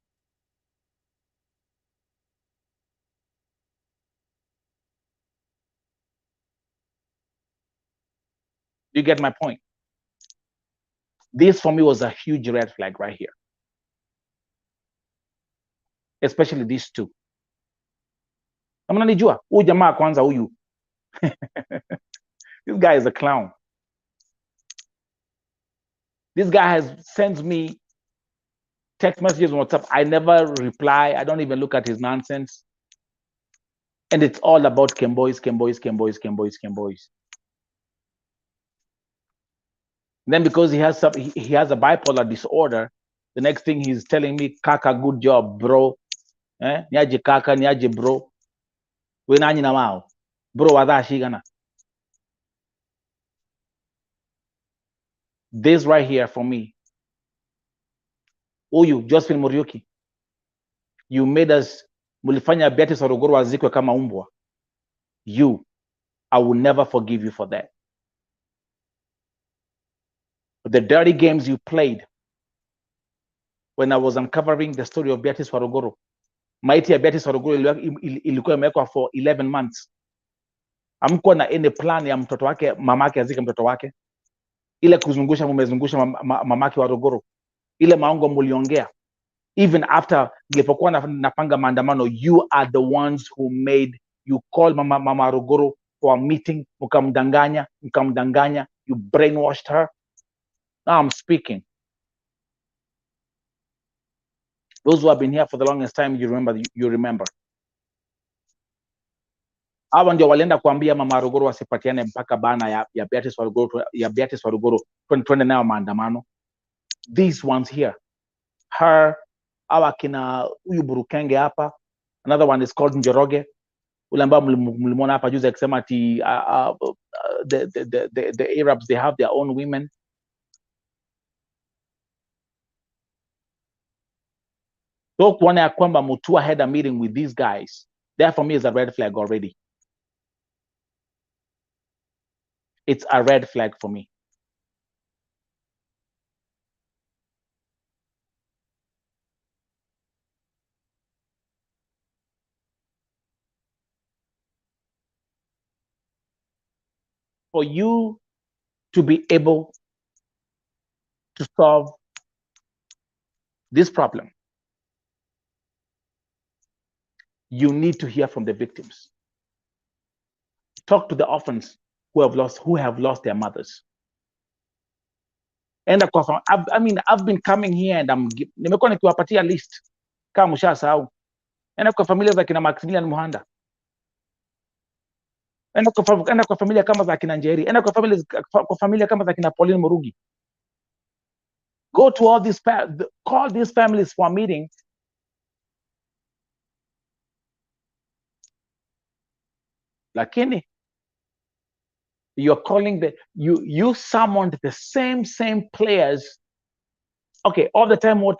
You get my point? This for me was a huge red flag right here. Especially these two. Mnanijua, huyu jamaa kwanza huyu. This guy is a clown. This guy sends me text messages on WhatsApp. I never reply. I don't even look at his nonsense. And it's all about Kemboys. Then because he has a bipolar disorder, the next thing he's telling me, Kaka, good job, bro. Niaje kaka, niaje bro. We nani na mao. Bro, wadashigana. This right here for me. Uyu, Josephine Morioki. You made us, mulifanya Beatrice Farogoro azikwe kama umbwa. You, I will never forgive you for that. the dirty games you played when I was uncovering the story of Beatrice Waruguru. Maiti ya Beatrice Waruguru ilikuwa imewekwa for 11 months. Hamkuwa na any plan ya mtoto wake, mamake azike mtoto wake. Ile kuzungusha mumezungusha mamake Waruguru. Ile maongo muliongea. Even after nilipokuwa napanga maandamano, you are the ones who made, you call mama Waruguru for a meeting, mkamdanganya, you brainwashed her. Now I'm speaking. Those who have been here for the longest time, you remember. Hawa ndio walienda kuambia mama Waruguru wasipatiane mpaka bana ya Beatrice Waruguru twende nayo maandamano. These ones here, her, hawa kina huyu Burukenge hapa, another one is called Njoroge, ule ambao mlimwona hapa juzi akisema ati the Arabs, they have their own women. So kuona ya kwamba Mutua had a meeting with these guys, that for me is a red flag already. It's a red flag for me. For you to be able to solve this problem, you need to hear from the victims. Talk to the orphans who have lost their mothers. And I've been coming here and nimekuwa nikiwapatia list kama mshasahau. Enda kwa familia za kina Maximilian Muhanda. Enda kwa familia kama za kina Njeri. Enda kwa familia kama za kina Pauline Murugi. Go to all these, call these families for a meeting. Lakini you're calling you summoned the same players. Okay, all the time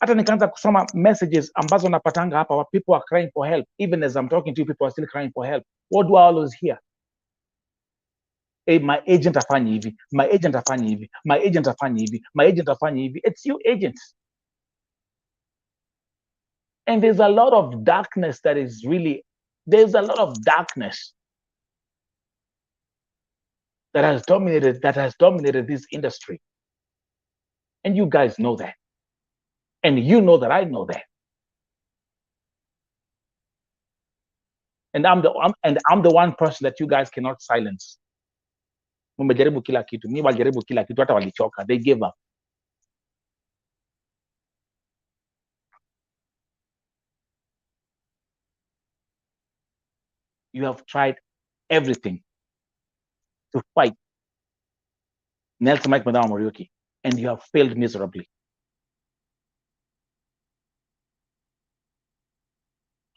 hata nikaanza kusoma messages ambazo napatanga hapa, people are crying for help. Even as I'm talking to you, people are still crying for help. What do I always hear? Hey, my agent afanye hivi, my agent afanye hivi, my agent afanye hivi, my agent afanye hivi. It's you agents. And there's a lot of darkness there's a lot of darkness that has dominated this industry. And you guys know that. And you know that I know that. And I'm the one person that you guys cannot silence. Mumejaribu kila kitu. Mimi walijaribu kila kitu, hata walichoka. They gave up. You have tried everything to fight Nelson Mike Madama Muriuki, and you have failed miserably.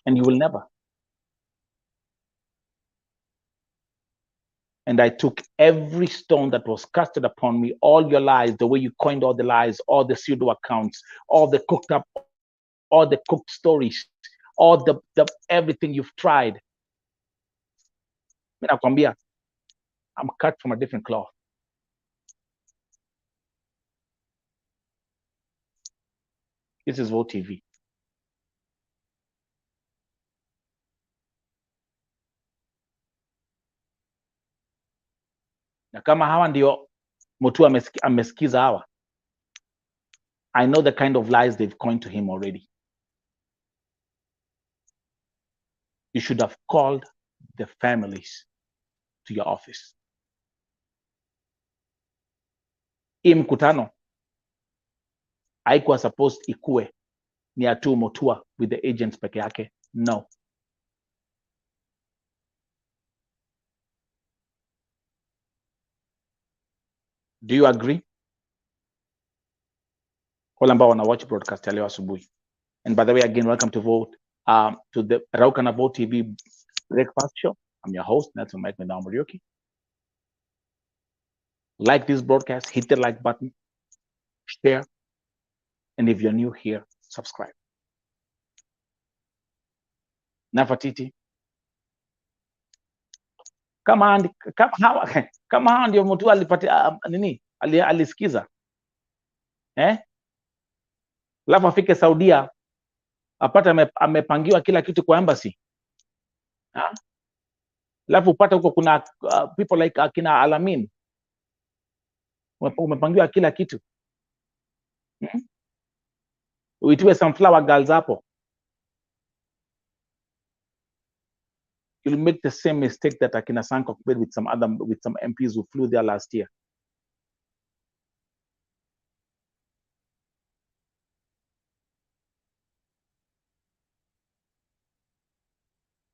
And you will never. And I took every stone that was casted upon me, all your lies, the way you coined all the lies, all the pseudo accounts, all the cooked stories, all the everything you've tried. I'm cut from a different cloth. This is Vote TV. Na kama hawa ndio Mutua amesikiza hawa, I know the kind of lies they've coined to him already. You should have called the families to your office. Hii mkutano haikuwa supposed ikue ni atu Mutua with the agents peke yake. No. Do you agree? Wale ambao wana watch broadcast ya leo asubuhi. And by the way, again, welcome to the Raukana Vote TV Breakfast Show. I'm your host, Nelson Mike Madama Muriuki. Like this broadcast, hit the like button, share, and if you're new here, subscribe. Nafatiti. Kama hawa ndio Mutua alipatia nini? alisikiza alafu afike Saudia apate amepangiwa kila kitu kwa embassy, alafu upate huko kuna people like akina Alamin umepangiwa kila kitu, uitiwe sunflower girls hapo. You'll make the same mistake that akina Sanko made with some MPs who flew there last year.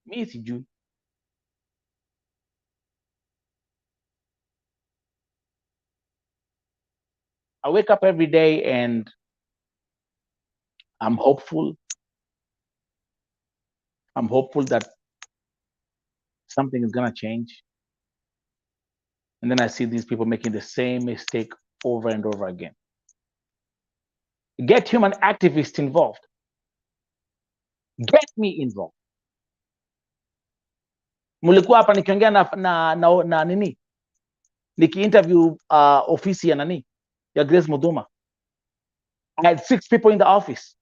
Mi sijui. I wake up every day and I'm hopeful. I'm hopeful that something is gonna change. And then I see these people making the same mistake over and over again. Get human activists involved. Get me involved. Mulikuwa hapa nikiongea na nini? Niki-interview ofisi ya nani? Ya Grace Muduma. I had 6 people in the office.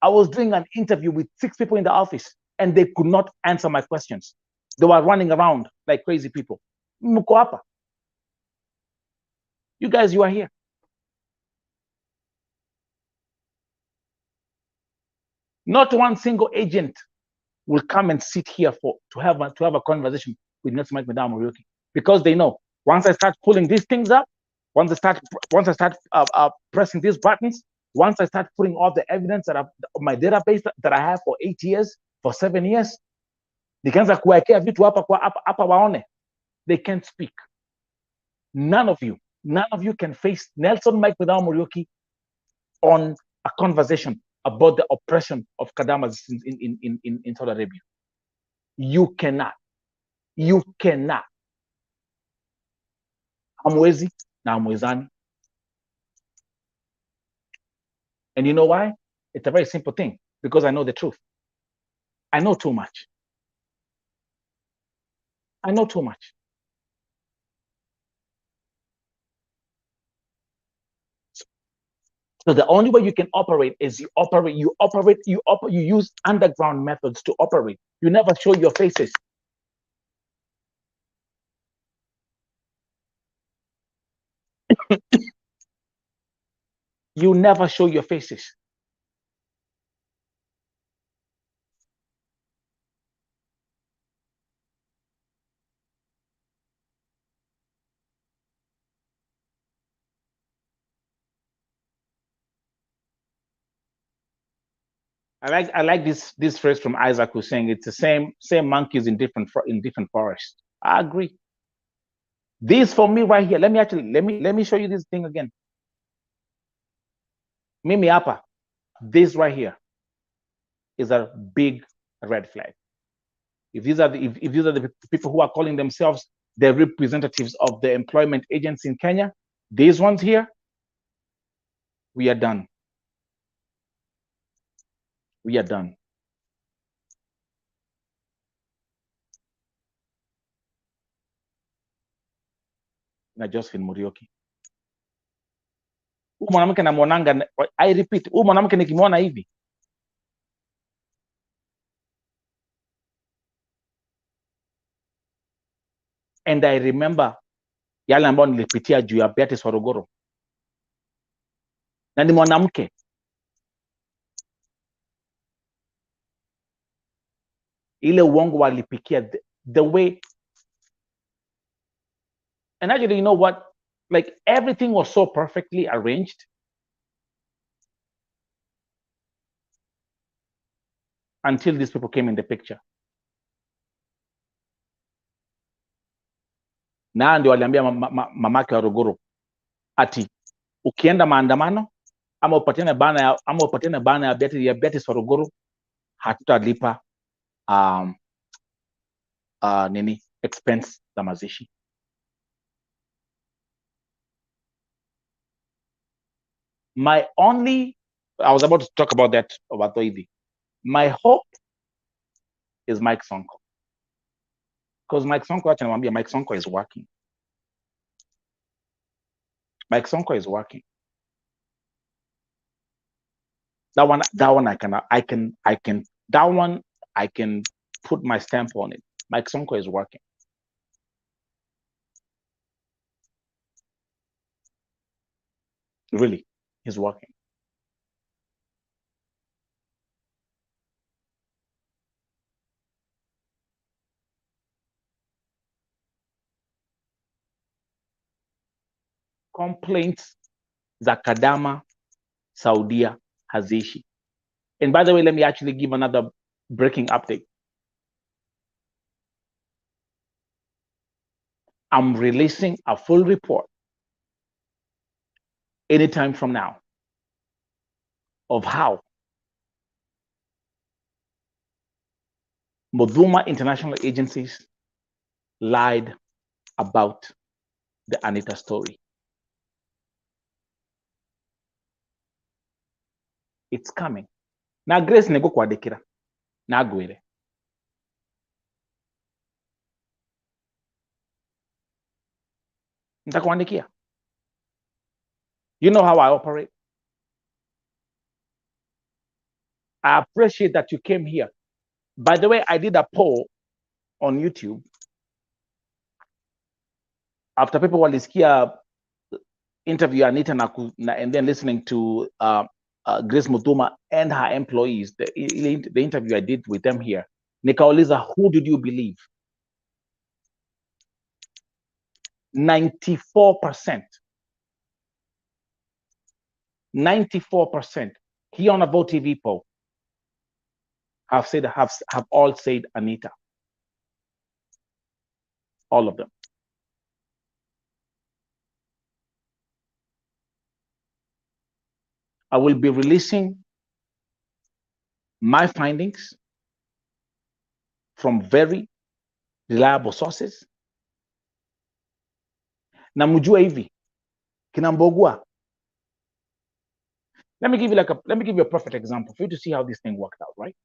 I was doing an interview with 6 people in the office and they could not answer my questions. They were running around like crazy people. Mko hapa. You guys, you are here. Not one single agent will come and sit here to have a conversation with Nelson Mike Madam Muriuki, because they know once I start pulling these things up, once I start pressing these buttons, once I start putting all the evidence that my database that I have for 8 years, for 7 years, nikianza kuwekea vitu hapa waone, they can't speak. None of you can face Nelson Mike Madam Muriuki on a conversation about the oppression of Kadamas in Saudi Arabia. You cannot. Hamwezi na hamwezani. And you know why? It's a very simple thing. Because I know the truth. I know too much. I know too much. So the only way you can operate is you use underground methods to operate. You never show your faces. You never show your faces. I like this phrase from Isaac, who's saying it's the same monkeys in different forests. I agree. This for me right here. Let me show you this thing again. Mimi hapa, this right here is a big red flag. If these are the people who are calling themselves the representatives of the employment agency in Kenya, these ones here, we are done. We are done. Na Josephine Muriuki. Huyu mwanamke namwonanga, I repeat, huyu mwanamke nikimwona hivi, and I remember yale ambayo nilipitia juu ya Beatrice Waruguru, na ni mwanamke. Ile uongo walipikia, the way, and actually, you know what, like everything was so perfectly arranged until these people came in the picture. Na ndio waliambia mamake Waruguru ati ukienda maandamano ama upatiane bana ya Beatrice Waruguru, hatutalipa nini expense za mazishi. I was about to talk about that about Oivi. My hope is Mike Sonko, because Mike Sonko, acha niwaambia, Mike Sonko is working. Mike Sonko is working. That one I can put my stamp on it. Mike Sonko is working. Really, he's working. Complaints za Kadama Saudia hazishi. And by the way, let me actually give another breaking update. I'm releasing a full report anytime from now of how Moduma international agencies lied about the Anita story. It's coming. Now Grace nego kwadekira. Na gwere. Nitakuandikia. You know how I operate. I appreciate that you came here. By the way, I did a poll on YouTube after people walisikia interview Anita and then listening to Grace Mutuma and her employees, the interview I did with them here. Nikauliza, who did you believe? 94%. 94% here on a Vote TV poll have all said Anita. All of them. I will be releasing my findings from very reliable sources. Na mjue hivi kina Mbogua. Let me give you a perfect example for you to see how this thing worked out, right?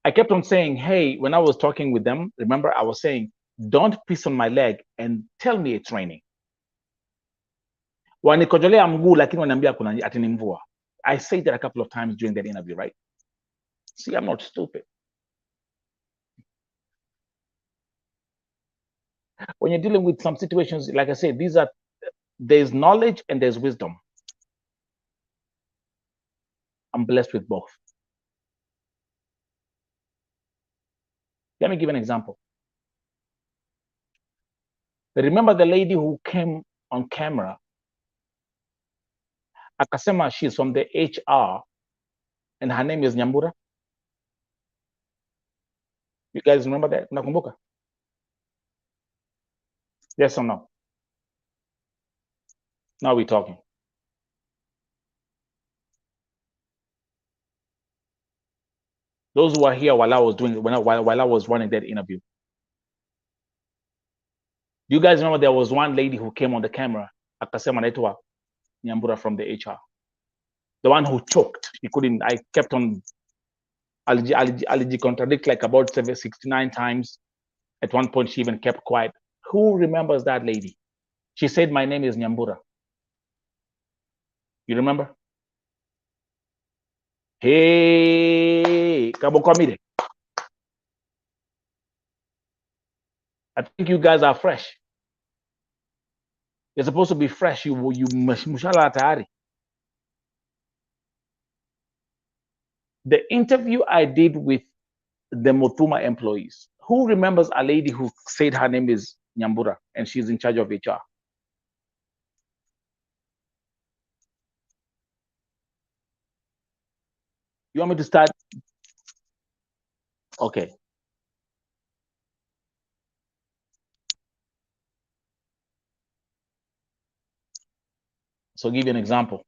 I kept on saying, hey, when I was talking with them, remember I was saying, don't piss on my leg and tell me it's raining. Wanikojolea mguu lakini wananiambia kuna ati ni mvua. I said that a couple of times during that interview, right? See, I'm not stupid. When you're dealing with some situations, like I said, there's knowledge and there's wisdom. I'm blessed with both. Let me give an example. Remember the lady who came on camera? Akasema she's from the HR and her name is Nyambura. You guys remember that? Nakumbuka? Yes or no? Now we're talking. Those who were here while I was running that interview. Do you guys remember there was one lady who came on the camera? Akasema naitwa Nyambura from the HR. The one who choked. He couldn't. I kept on. Aliji contradict like about 69 times. At one point, she even kept quiet. Who remembers that lady? She said, "My name is Nyambura." You remember? Hey, Kabokomide. I think you guys are fresh. You're supposed to be fresh. You mushala tayari. The interview I did with the Motuma employees. Who remembers a lady who said her name is Nyambura and she's in charge of HR? You want me to start? Okay. So I'll give you an example.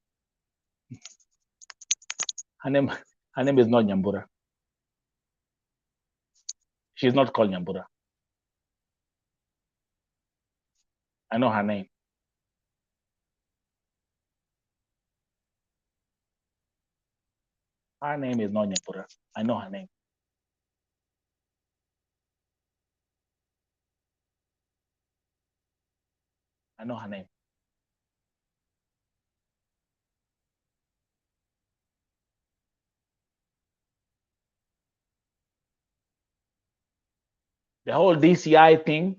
Her name is not Nyambura. She's not called Nyambura. I know her name. Her name is not Nyambura. I know her name. I know her name. The whole DCI thing,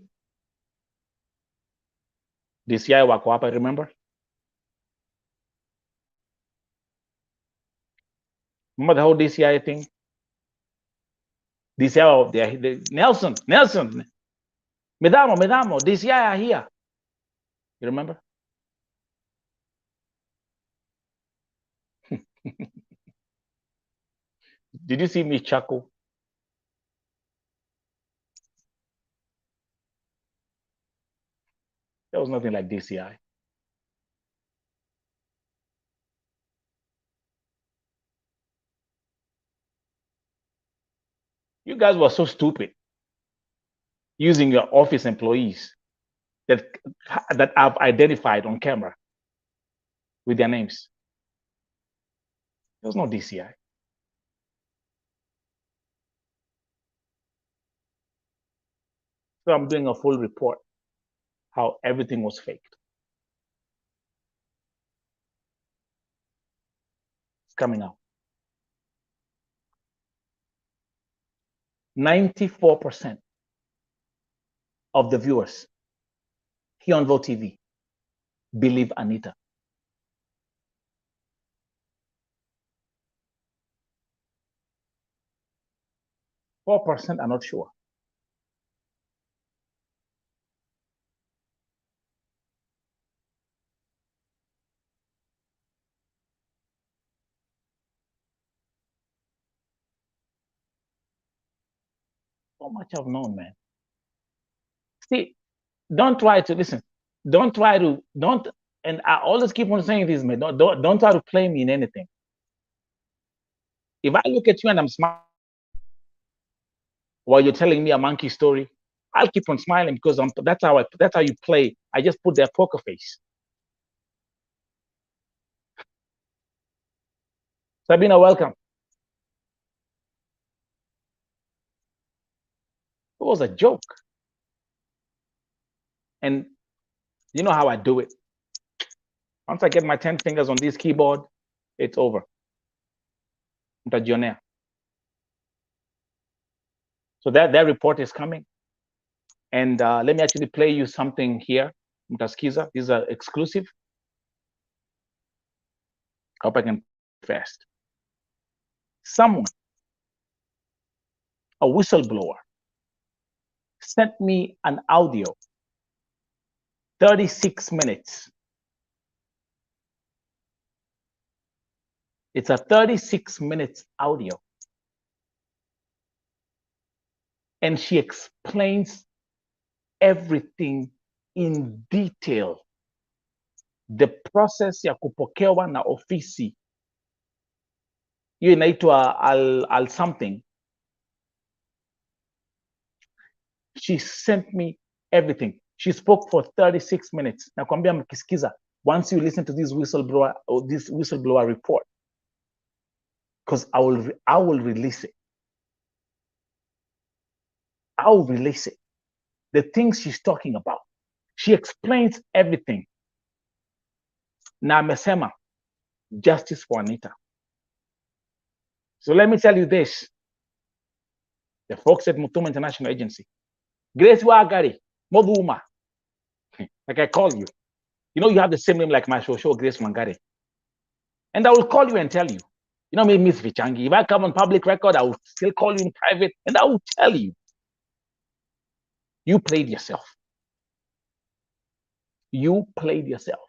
DCI wako hapa, remember? Remember the whole DCI thing? DCI, Nelson, Medamo, DCI are here. You remember? Did you see me chuckle? There was nothing like DCI. You guys were so stupid using your office employees that I've identified on camera with their names. There was no DCI. So I'm doing a full report how everything was faked. It's coming out. 94% of the viewers here on Vote TV believe Anita. 4% are not sure. So much I've known, man. See, don't try to listen. Don't, and I always keep on saying this, man. Don't try to play me in anything. If I look at you and I'm smiling while you're telling me a monkey story, I'll keep on smiling because that's how you play. I just put that poker face. Sabina, welcome. It was a joke. And you know how I do it. Once I get my 10 fingers on this keyboard, it's over. So that report is coming. And let me actually play you something here. Mtaskiza, these are exclusive. I hope I can fast. Someone, a whistleblower, sent me an audio, 36 minutes. It's a 36 minutes audio. And she explains everything in detail. The process ya kupokewa na ofisi. Hiyo inaitwa al something. She sent me everything. She spoke for 36 minutes. Nakwambia mkisikiza, once you listen to this whistleblower report, because I will release it. I will release it. The things she's talking about. She explains everything. Na amesema, justice for Anita. So let me tell you this. The folks at Mutuma International Agency. Grace Wagari, Moduma. Like I call you. You know, you have the same name like my show, Grace Mangari. And I will call you and tell you. You know me, Miss Vichangi. If I come on public record, I will still call you in private and I will tell you. You played yourself. You played yourself.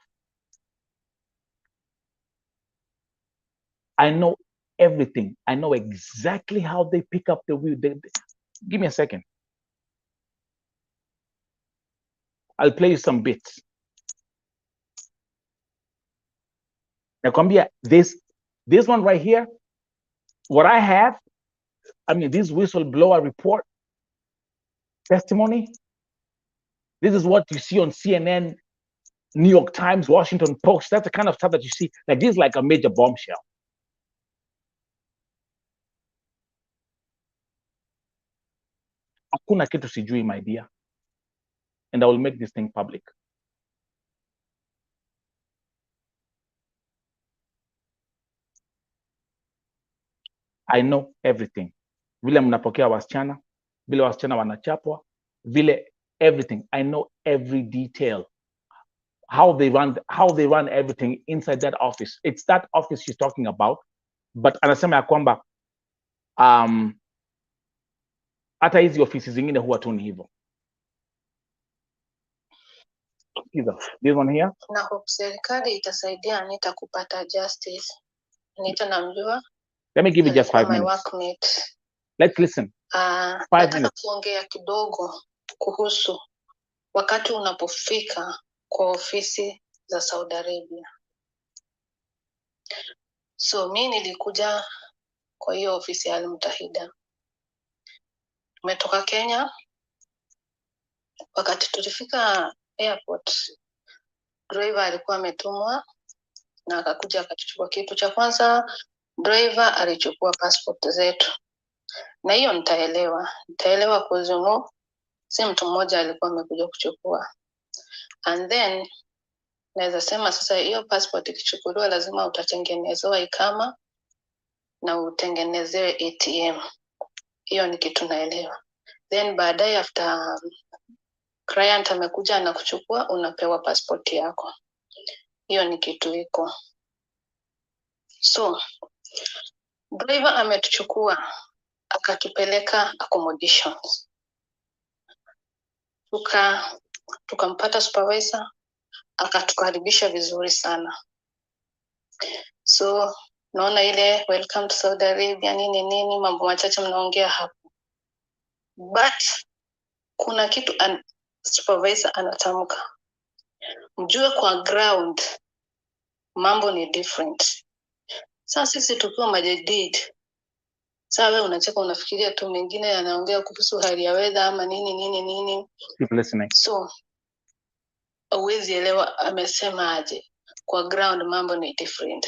I know everything. I know exactly how they pick up the wheel. Give me a second. I'll play you some bits. Nakwambia, this one right here, what I have, I mean, this whistleblower report, testimony, this is what you see on CNN, New York Times, Washington Post. That's the kind of stuff that you see. Like this is like a major bombshell. Hakuna kitu sijui, my dear. And I will make this thing public. I know everything. Vile mnapokea wasichana, vile wasichana wanachapwa, vile everything. I know every detail. How they run everything inside that office. It's that office she's talking about. But anasema ya kwamba hata hizi ofisi zingine huwa tu ni hivyo. This one here. Na hope serikali itasaidia Anita kupata justice. Anita namjua. Let me give you just 5 minutes. My workmate. Let's listen. 5 minutes. Kuongea kidogo kuhusu wakati unapofika kwa ofisi za Saudi Arabia. So mimi nilikuja kwa hiyo ofisi ya Al-Mutahida. Tumetoka Kenya. Wakati tulifika airport, driver alikuwa ametumwa na akakuja akachukua kitu cha kwanza. Driver alichukua passport zetu. Na hiyo nitaelewa kuzuno si mtu mmoja alikuwa amekuja kuchukua. And then naweza sema sasa hiyo passport ikichukuliwa lazima utatengenezewa ikama na utengenezewe ATM. Hiyo ni kitu naelewa. Then baadaye after client amekuja na kuchukua unapewa passport yako. Hiyo ni kitu iko. So driver ametuchukua akatupeleka accommodations. Tukampata supervisor akatukaribisha vizuri sana. So naona ile welcome to Saudi Arabia nini mambo machache mnaongea hapo. But kuna kitu supervisor anatamka. Mjue kwa ground mambo ni different. Sasa sisi tukiwa majadid. Sasa wewe unacheka unafikiria tu mengine anaongea kuhusu hali ya weather ama nini. Keep listening. So uwezi elewa amesema aje. Kwa ground mambo ni different.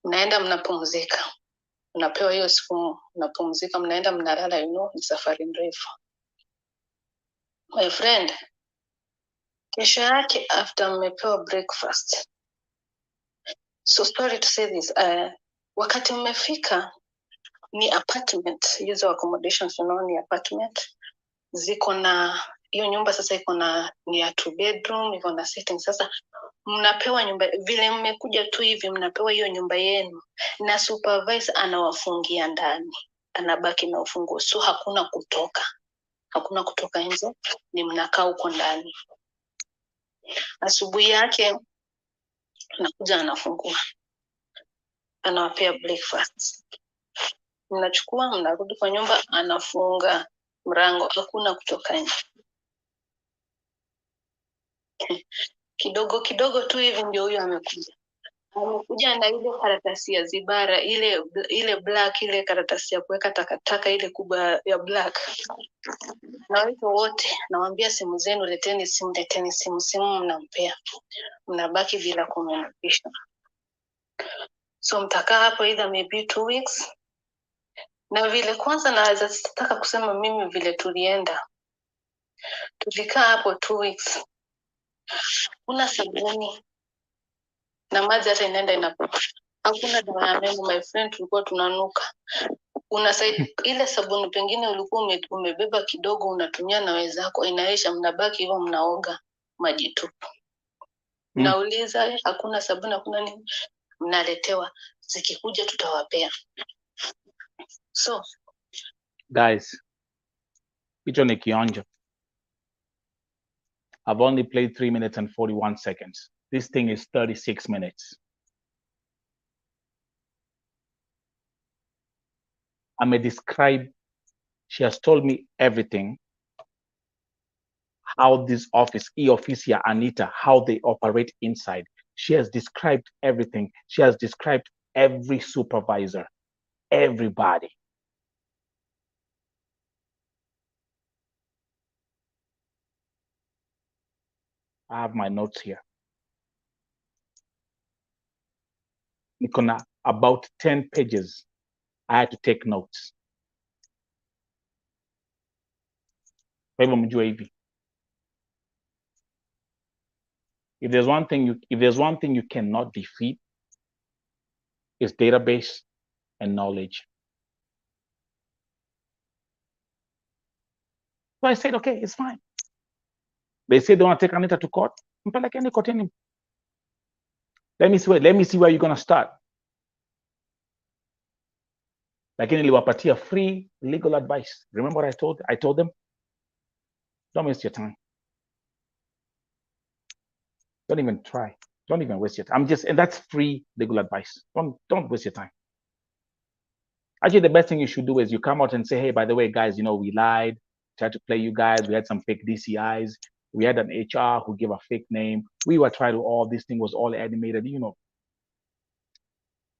Mnaenda mnapumzika. Mnapewa hiyo siku mnapumzika, mnaenda mnalala, ni safari ndefu. My friend, kesho yake after mmepewa breakfast. So sorry to say this, wakati mmefika ni apartment, hizo accommodations ni apartment. Ziko na hiyo nyumba sasa iko na ni ya 2 bedroom, iko na setting. Sasa mnapewa nyumba vile mmekuja tu hivi mnapewa hiyo nyumba yenu na supervisor anawafungia ndani. Anabaki na ufunguo. So hakuna kutoka nje, ni mnakaa huko ndani. Asubuhi yake anakuja anafungua. Anawapea breakfast. Mnachukua mnarudi kwa nyumba, anafunga mlango, hakuna kutoka nje. Kidogo tu hivi ndio huyo amekuja. Amekuja na ile karatasi ya zibara, ile black, ile karatasi ya kuweka takataka ile kubwa ya black. Na wito wote nawaambia simu zenu leteni simu mnampea. Mnabaki bila communication. So mtakaa hapo either maybe 2 weeks. Na vile kwanza naweza sitaka kusema mimi vile tulienda. Tulikaa hapo 2 weeks. Kuna sabuni na maji hata inaenda inapotea. Hakuna dawa ya meno, my friend, tulikuwa tunanuka. Ile sabuni pengine ulikuwa umebeba kidogo unatumia na wenzako inaisha, mnabaki hivyo mnaoga maji tu. Nauliza hakuna sabuni, hakuna nini, mnaletewa. Zikikuja tutawapea. So guys, hicho ni kionjo. I've only played 3 minutes and 41 seconds. This thing is 36 minutes. She has told me everything. How this office, E-Officia Anita, how they operate inside. She has described everything. She has described every supervisor, everybody. I have my notes here. Nikona about 10 pages. I had to take notes. Kwa hivyo mjue hivi. If there's one thing you cannot defeat, is database and knowledge. So I said, okay, it's fine. They said they want to take Anita to court. Let me see where you're gonna start. Lakini niliwapatia free legal advice. Remember what I told them? Don't waste your time. Don't even try. Don't even waste your time. And that's free legal advice. Don't waste your time. Actually, the best thing you should do is you come out and say, hey, by the way, guys, we lied, tried to play you guys. We had some fake DCIs. We had an HR who gave a fake name. We were trying to, all this thing was all animated,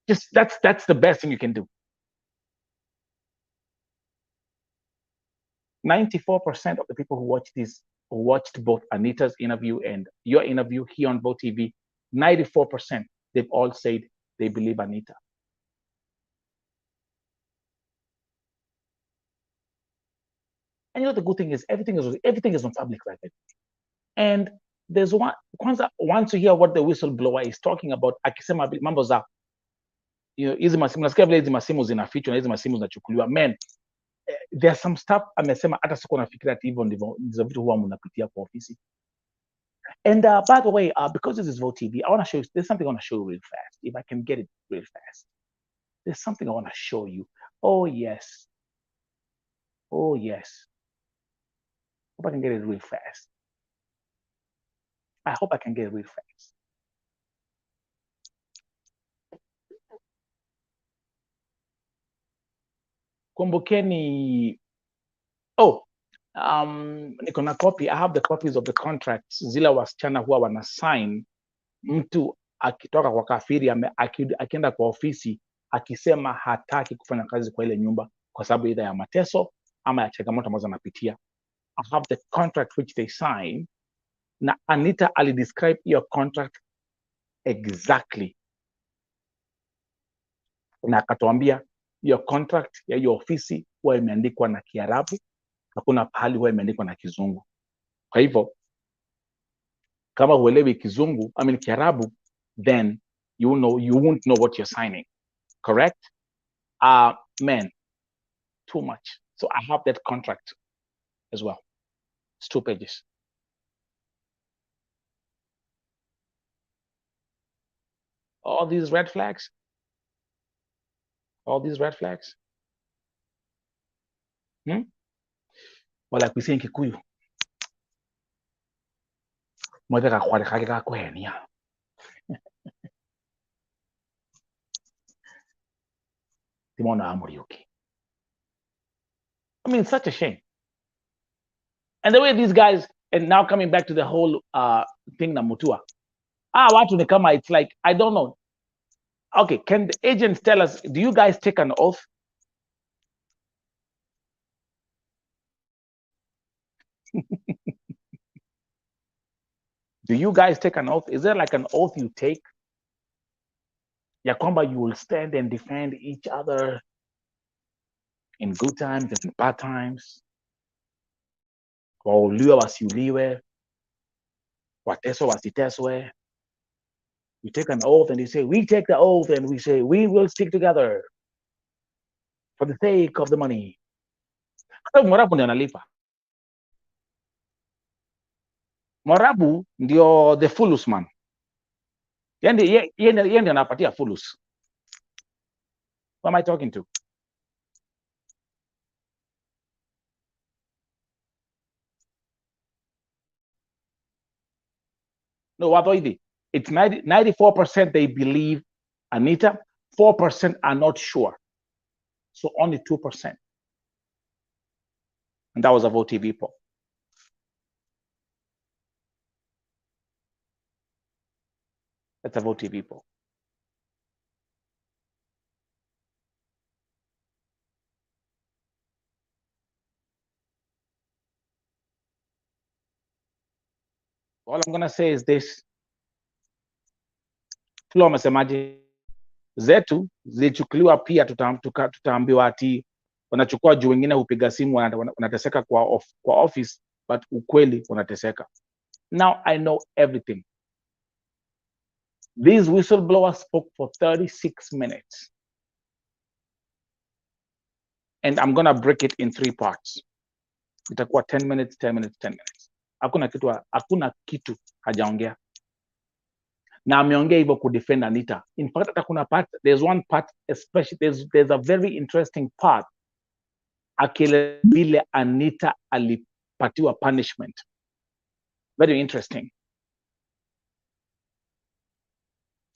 Just that's the best thing you can do. 94% of the people who watched both Anita's interview and your interview here on Vote TV, 94%, they've all said they believe Anita. And the good thing is everything is on public record. And there's once you hear what the whistleblower is talking about, akisema mambo za hizi masimu, nasikia vile hizi masimu zinafichwa na hizi masimu zinachukuliwa. Man, there's some stuff amesema hata sikuwa nafikiria ati hivyo ndivyo vitu huwa mnapitia kwa ofisi. And by the way, because this is Vote TV, I want to show you, there's something I want to show you real fast. If I can get it real fast. There's something I want to show you. Oh, yes. Oh, yes. Hope I can get it real fast. I hope I can get it real fast. Kumbukeni. Oh, niko na copy. I have the copies of the contracts. Zile wasichana huwa wana sign mtu akitoka kwa kafiri akienda kwa ofisi akisema hataki kufanya kazi kwa ile nyumba kwa sababu either ya mateso ama ya changamoto ambazo anapitia. I have the contract which they sign. Na Anita alidescribe your contract exactly. Na akatuambia your contract ya your ofisi huwa imeandikwa na Kiarabu, hakuna pahali huwa imeandikwa na Kizungu. Kwa hivyo kama huelewi Kizungu, Kiarabu, then you won't know what you're signing. Correct? Man, too much. So I have that contract as well. It's 2 pages. All these red flags. All these red flags. Well, like we say in Kikuyu, it's such a shame. And the way these guys, and now coming back to the whole thing na Mutua. Watu ni kama, it's like, I don't know. Okay, can the agents tell us, do you guys take an oath? Do you guys take an oath? Is there like an oath you take? Ya kwamba you will stand and defend each other in good times and in bad times. Wauliwe wasiuliwe, wateswe wasiteswe. You take an oath and you say, we take the oath and we say, we will stick together for the sake of the money. Morabu ndio analipa. Morabu ndio the fulus man. Yeye ndio anapatia fulus. Who am I talking to? No, Wadoidi. It's 94% they believe Anita, 4% are not sure. So only 2%. And that was a Vote TV poll. That's a Vote TV poll. All I'm going to say is this. Kilo wamesemaje, zetu zilichukuliwa pia, tutaambiwa ati wanachukua juu wengine hupiga simu wanateseka kwa office, but ukweli wanateseka. Now I know everything. These whistleblowers spoke for 36 minutes. and I'm gonna break it in 3 parts. Itakuwa 10 minutes, 10 minutes, 10 minutes. Hakuna kitu hajaongea. Na ameongea hivyo kudefend Anita. In fact, hata kuna part, there's one part especially, there's a very interesting part akile vile Anita alipatiwa punishment. Very interesting.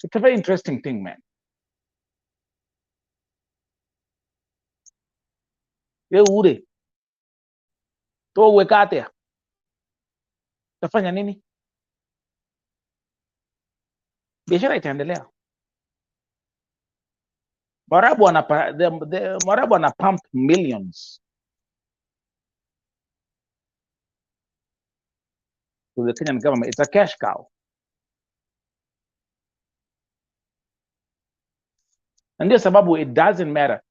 It's a very interesting thing, man. Ye ure. To wekate. Tafanya nini? Biashara itaendelea. Mwarabu ana pump millions to the Kenyan government. It's a cash cow. And ndio sababu it doesn't matter.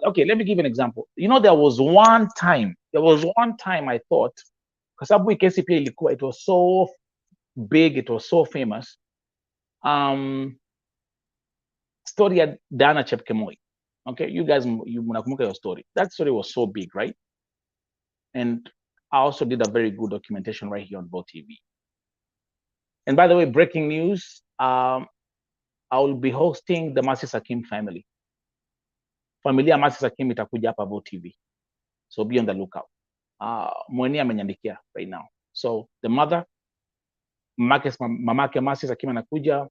Okay, let me give an example. You know, there was one time I thought, kwa sababu hii kesi pia ilikuwa, it was so big, it was so famous. Story ya Dana Chepkemoi. Okay, you guys, you mnakumbuka your story. That story was so big, right? And I also did a very good documentation right here on Bo TV. And by the way, breaking news, I will be hosting the Masi SAKIM family. Familia Masi SAKIM itakuja hapa Bo TV. So be on the lookout. Mweni amenyandikia right now. So the mother, mamake Masi SAKIM anakuja,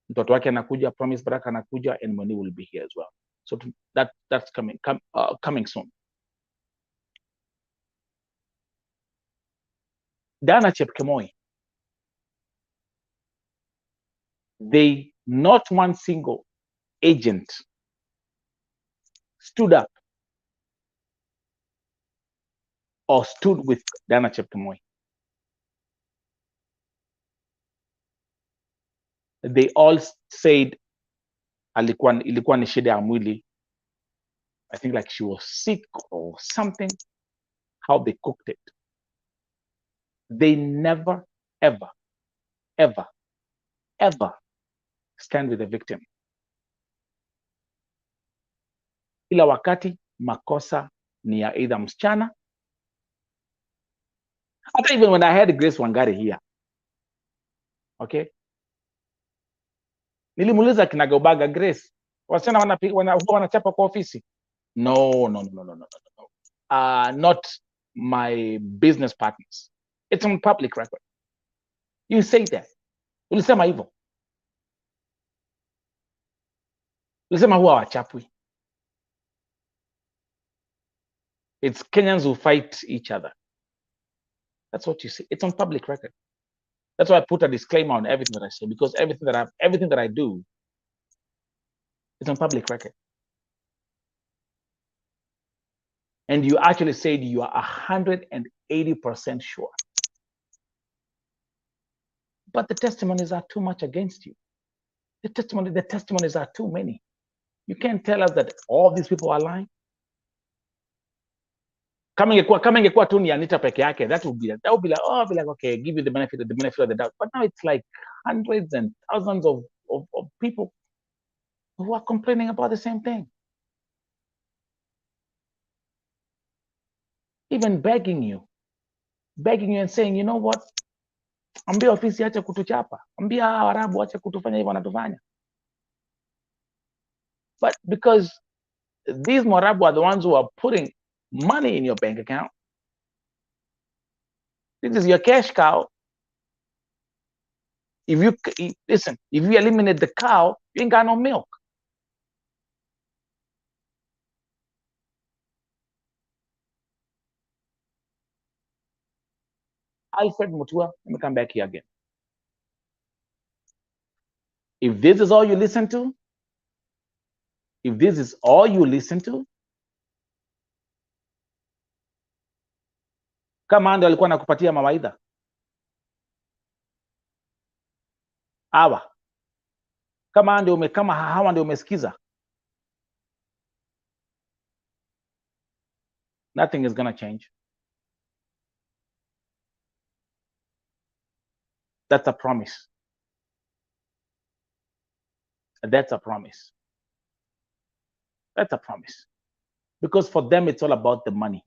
mtoto wake anakuja, Promise Baraka anakuja, and Mweni will be here as well. So that's coming soon. Dana Chepkemoi, not one single agent stood up or stood with Dana Chepkemoi. They all said ilikuwa ni shida ya mwili. I think like she was sick or something, how they cooked it. They never, ever, ever, ever stand with the victim. Ila wakati makosa ni ya either msichana. Hata even when I had Grace Wangari here, okay, nilimuuliza kinagaubaga, Grace, wasichana wanachapa kwa ofisi? No. Not my business partners. It's on public record. You say that. Ulisema hivyo. Ulisema huwa wachapwi. It's Kenyans who fight each other. That's what you say. It's on public record. That's why I put a disclaimer on everything that I say, because everything that I do is on public record. And you actually said you are 180% sure. But the testimonies are too much against you. The testimonies are too many. You can't tell us that all these people are lying. Kama ingekuwa tu ni Anita peke yake, that would be like, okay, give you the benefit of the doubt. But now it's like hundreds and thousands of people who are complaining about the same thing. Even begging you and saying, you know what? Ambia ofisi acha kutuchapa. Ambia Arabu acha kutufanya hivyo wanatufanya. But because these Morabu are the ones who are putting money in your bank account. This is your cash cow. If you eliminate the cow, you ain't got no milk. Alfred Mutua, let me come back here again. If this is all you listen to, kama ndio alikuwa anakupatia mawaidha kama hawa ndio umesikiza, nothing is gonna change. That's a promise. That's a promise. because for them, it's all about the money.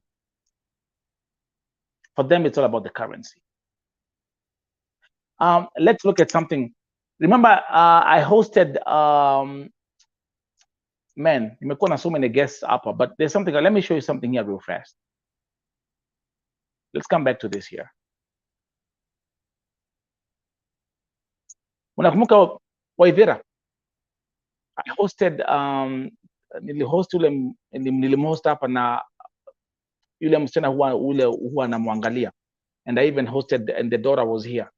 For them, it's all about the currency. Let's look at something. Remember, I hosted, man, nimekuwa na so many guests hapa, but there's something, let me show you something here real fast. Let's come back to this here. Unakumbuka Waithira? I hosted, nilimhost hapa na yule msichana huwa anamwangalia. And I even hosted, and the daughter was here.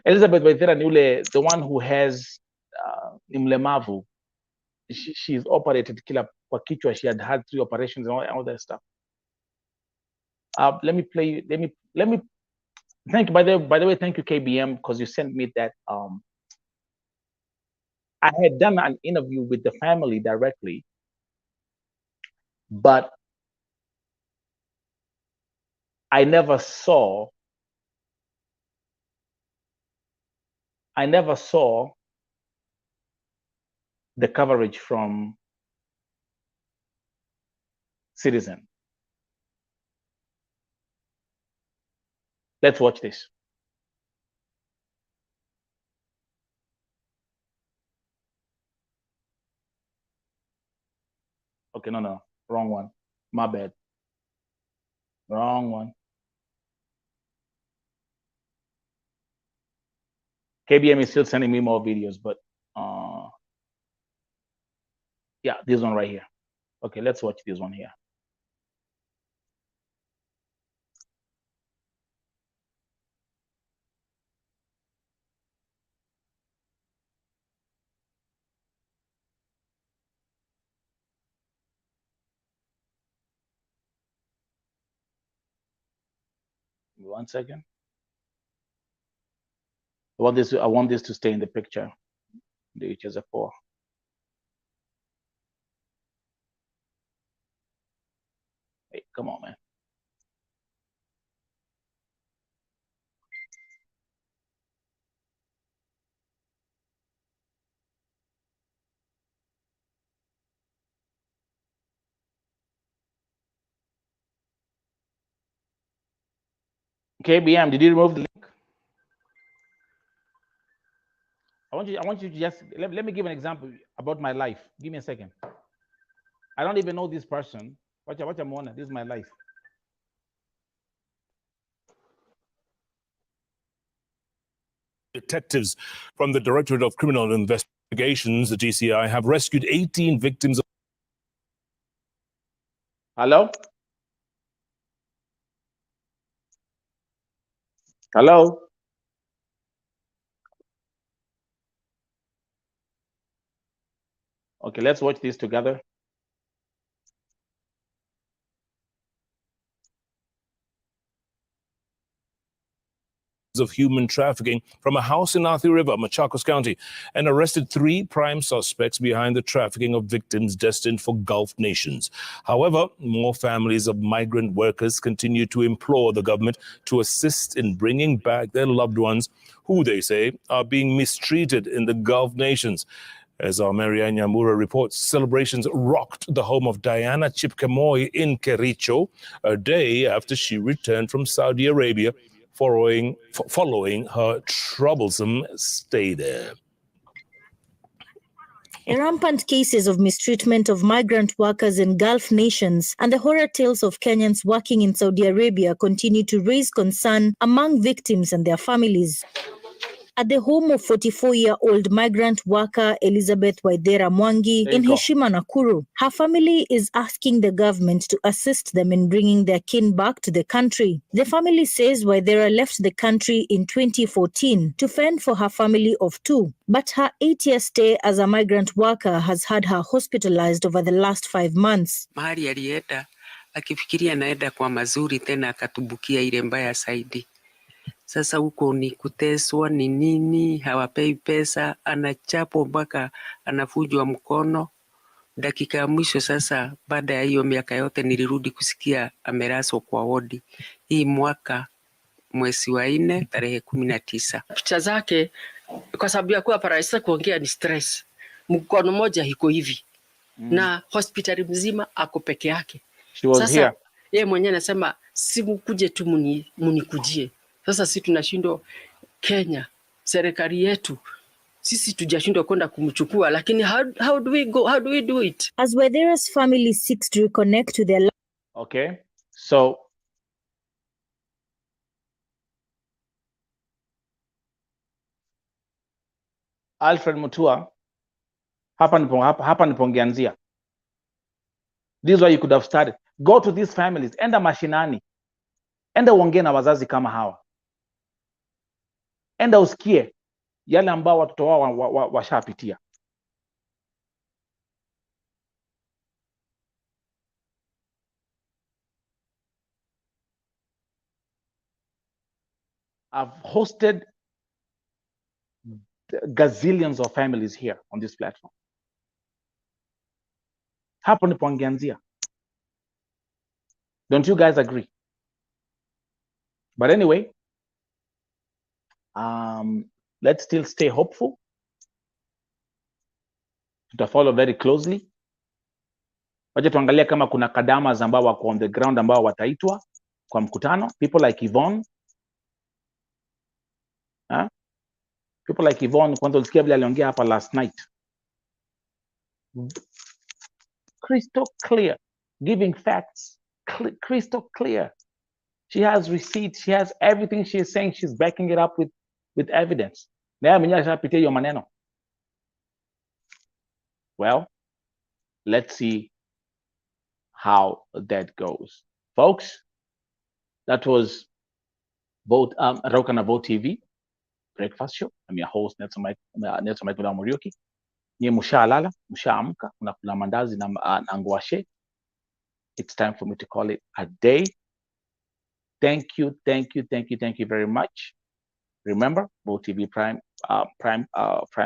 Elizabeth Waithira ni yule, the one who has ni mlemavu. She's operated kila kwa kichwa. She had 3 operations and all that stuff. Let me play. Let me thank you. By the way, thank you KBM, because you sent me that. I had done an interview with the family directly, but I never saw the coverage from Citizen. Let's watch this. Okay, no, wrong one. My bad. Wrong one. KBM is still sending me more videos, but yeah, this one right here. Okay, let's watch this one here. One second. I want this to stay in the picture. The H as a 4. Hey, come on, man. KBM, did you remove the link? I want you to just let me give an example about my life. Give me a second. I don't even know this person. Watch Mona. This is my life. Detectives from the Directorate of Criminal Investigations, the DCI, have rescued 18 victims of... Hello? Hello? Okay, let's watch this together. of human trafficking from a house in Athi River, Machakos County, and arrested 3 prime suspects behind the trafficking of victims destined for Gulf nations. However, more families of migrant workers continue to implore the government to assist in bringing back their loved ones, who they say are being mistreated in the Gulf nations. As our Marianne Nyambura reports, celebrations rocked the home of Diana Chipkemoi in Kericho a day after she returned from Saudi Arabia following her troublesome stay there. Rampant cases of mistreatment of migrant workers in Gulf nations and the horror tales of Kenyans working in Saudi Arabia continue to raise concern among victims and their families. At the home of 44-year-old migrant worker Elizabeth Waithira Mwangi in Heshima, Nakuru, her family is asking the government to assist them in bringing their kin back to the country. The family says Waithira left the country in 2014 to fend for her family of 2, but her 8-year stay as a migrant worker has had her hospitalized over the last 5 months. Mahali alienda akifikiria naenda kwa mazuri, tena akatubukia ile mbaya zaidi. Sasa huko ni kuteswa, ni nini, hawapei pesa, anachapo mpaka anafujwa mkono. Dakika ya mwisho sasa, baada ya hiyo miaka yote, nilirudi kusikia ameraswa kwa wodi. Hii mwaka mwezi wa 4 tarehe 19. Picha zake kwa sababu ya kuwa paralyzed, kuongea ni stress. Mkono mmoja iko hivi. na hospitali mzima ako peke yake. She was Sasa here. yeye mwenyewe anasema simkuje tu munikujie. Sasa sisi tunashindwa Kenya, serikali yetu sisi tujashindwa kwenda kumchukua, lakini how do we go? How do we do it? As Wedera's family seeks to reconnect to their Okay, so Alfred Mutua, hapa nipongeanzia. This is why you could have started. Go to these families, enda mashinani, enda uongee na wazazi kama hawa, enda usikie yale ambao watoto wao washapitia. I've hosted gazillions of families here on this platform. Hapo nipongeanzia. Don't you guys agree? But anyway, let's still stay hopeful. Tutafollow very closely. Wacha tuangalia kama kuna kadamas ambao wako on the ground ambao wataitwa kwa mkutano. People like Yvonne. People like Yvonne, kwanza ulisikia vile aliongea hapa last night. Crystal clear, giving facts, crystal clear. She has receipts, she has everything she is saying, she's backing it up with evidence. Na yeye mwenyewe ashapitia hiyo maneno. Well, let's see how that goes. Folks, that was Rauka na Vote TV breakfast show. I'm your host, Nelson Mike Muriuki. Nye mushalala, mushaamka, unakula mandazi na ngwashe. It's time for me to call it a day. Thank you very much. Remember, Vote TV prime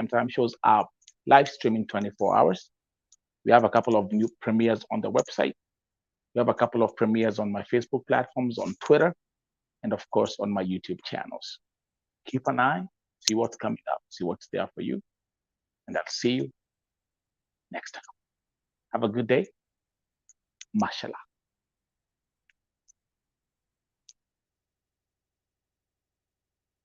time shows are live streaming 24 hours. We have a couple of new premieres on the website. We have a couple of premieres on my Facebook platforms, on Twitter, and of course on my YouTube channels. Keep an eye, see what's coming up, see what's there for you, and I'll see you next time. Have a good day. Mashallah.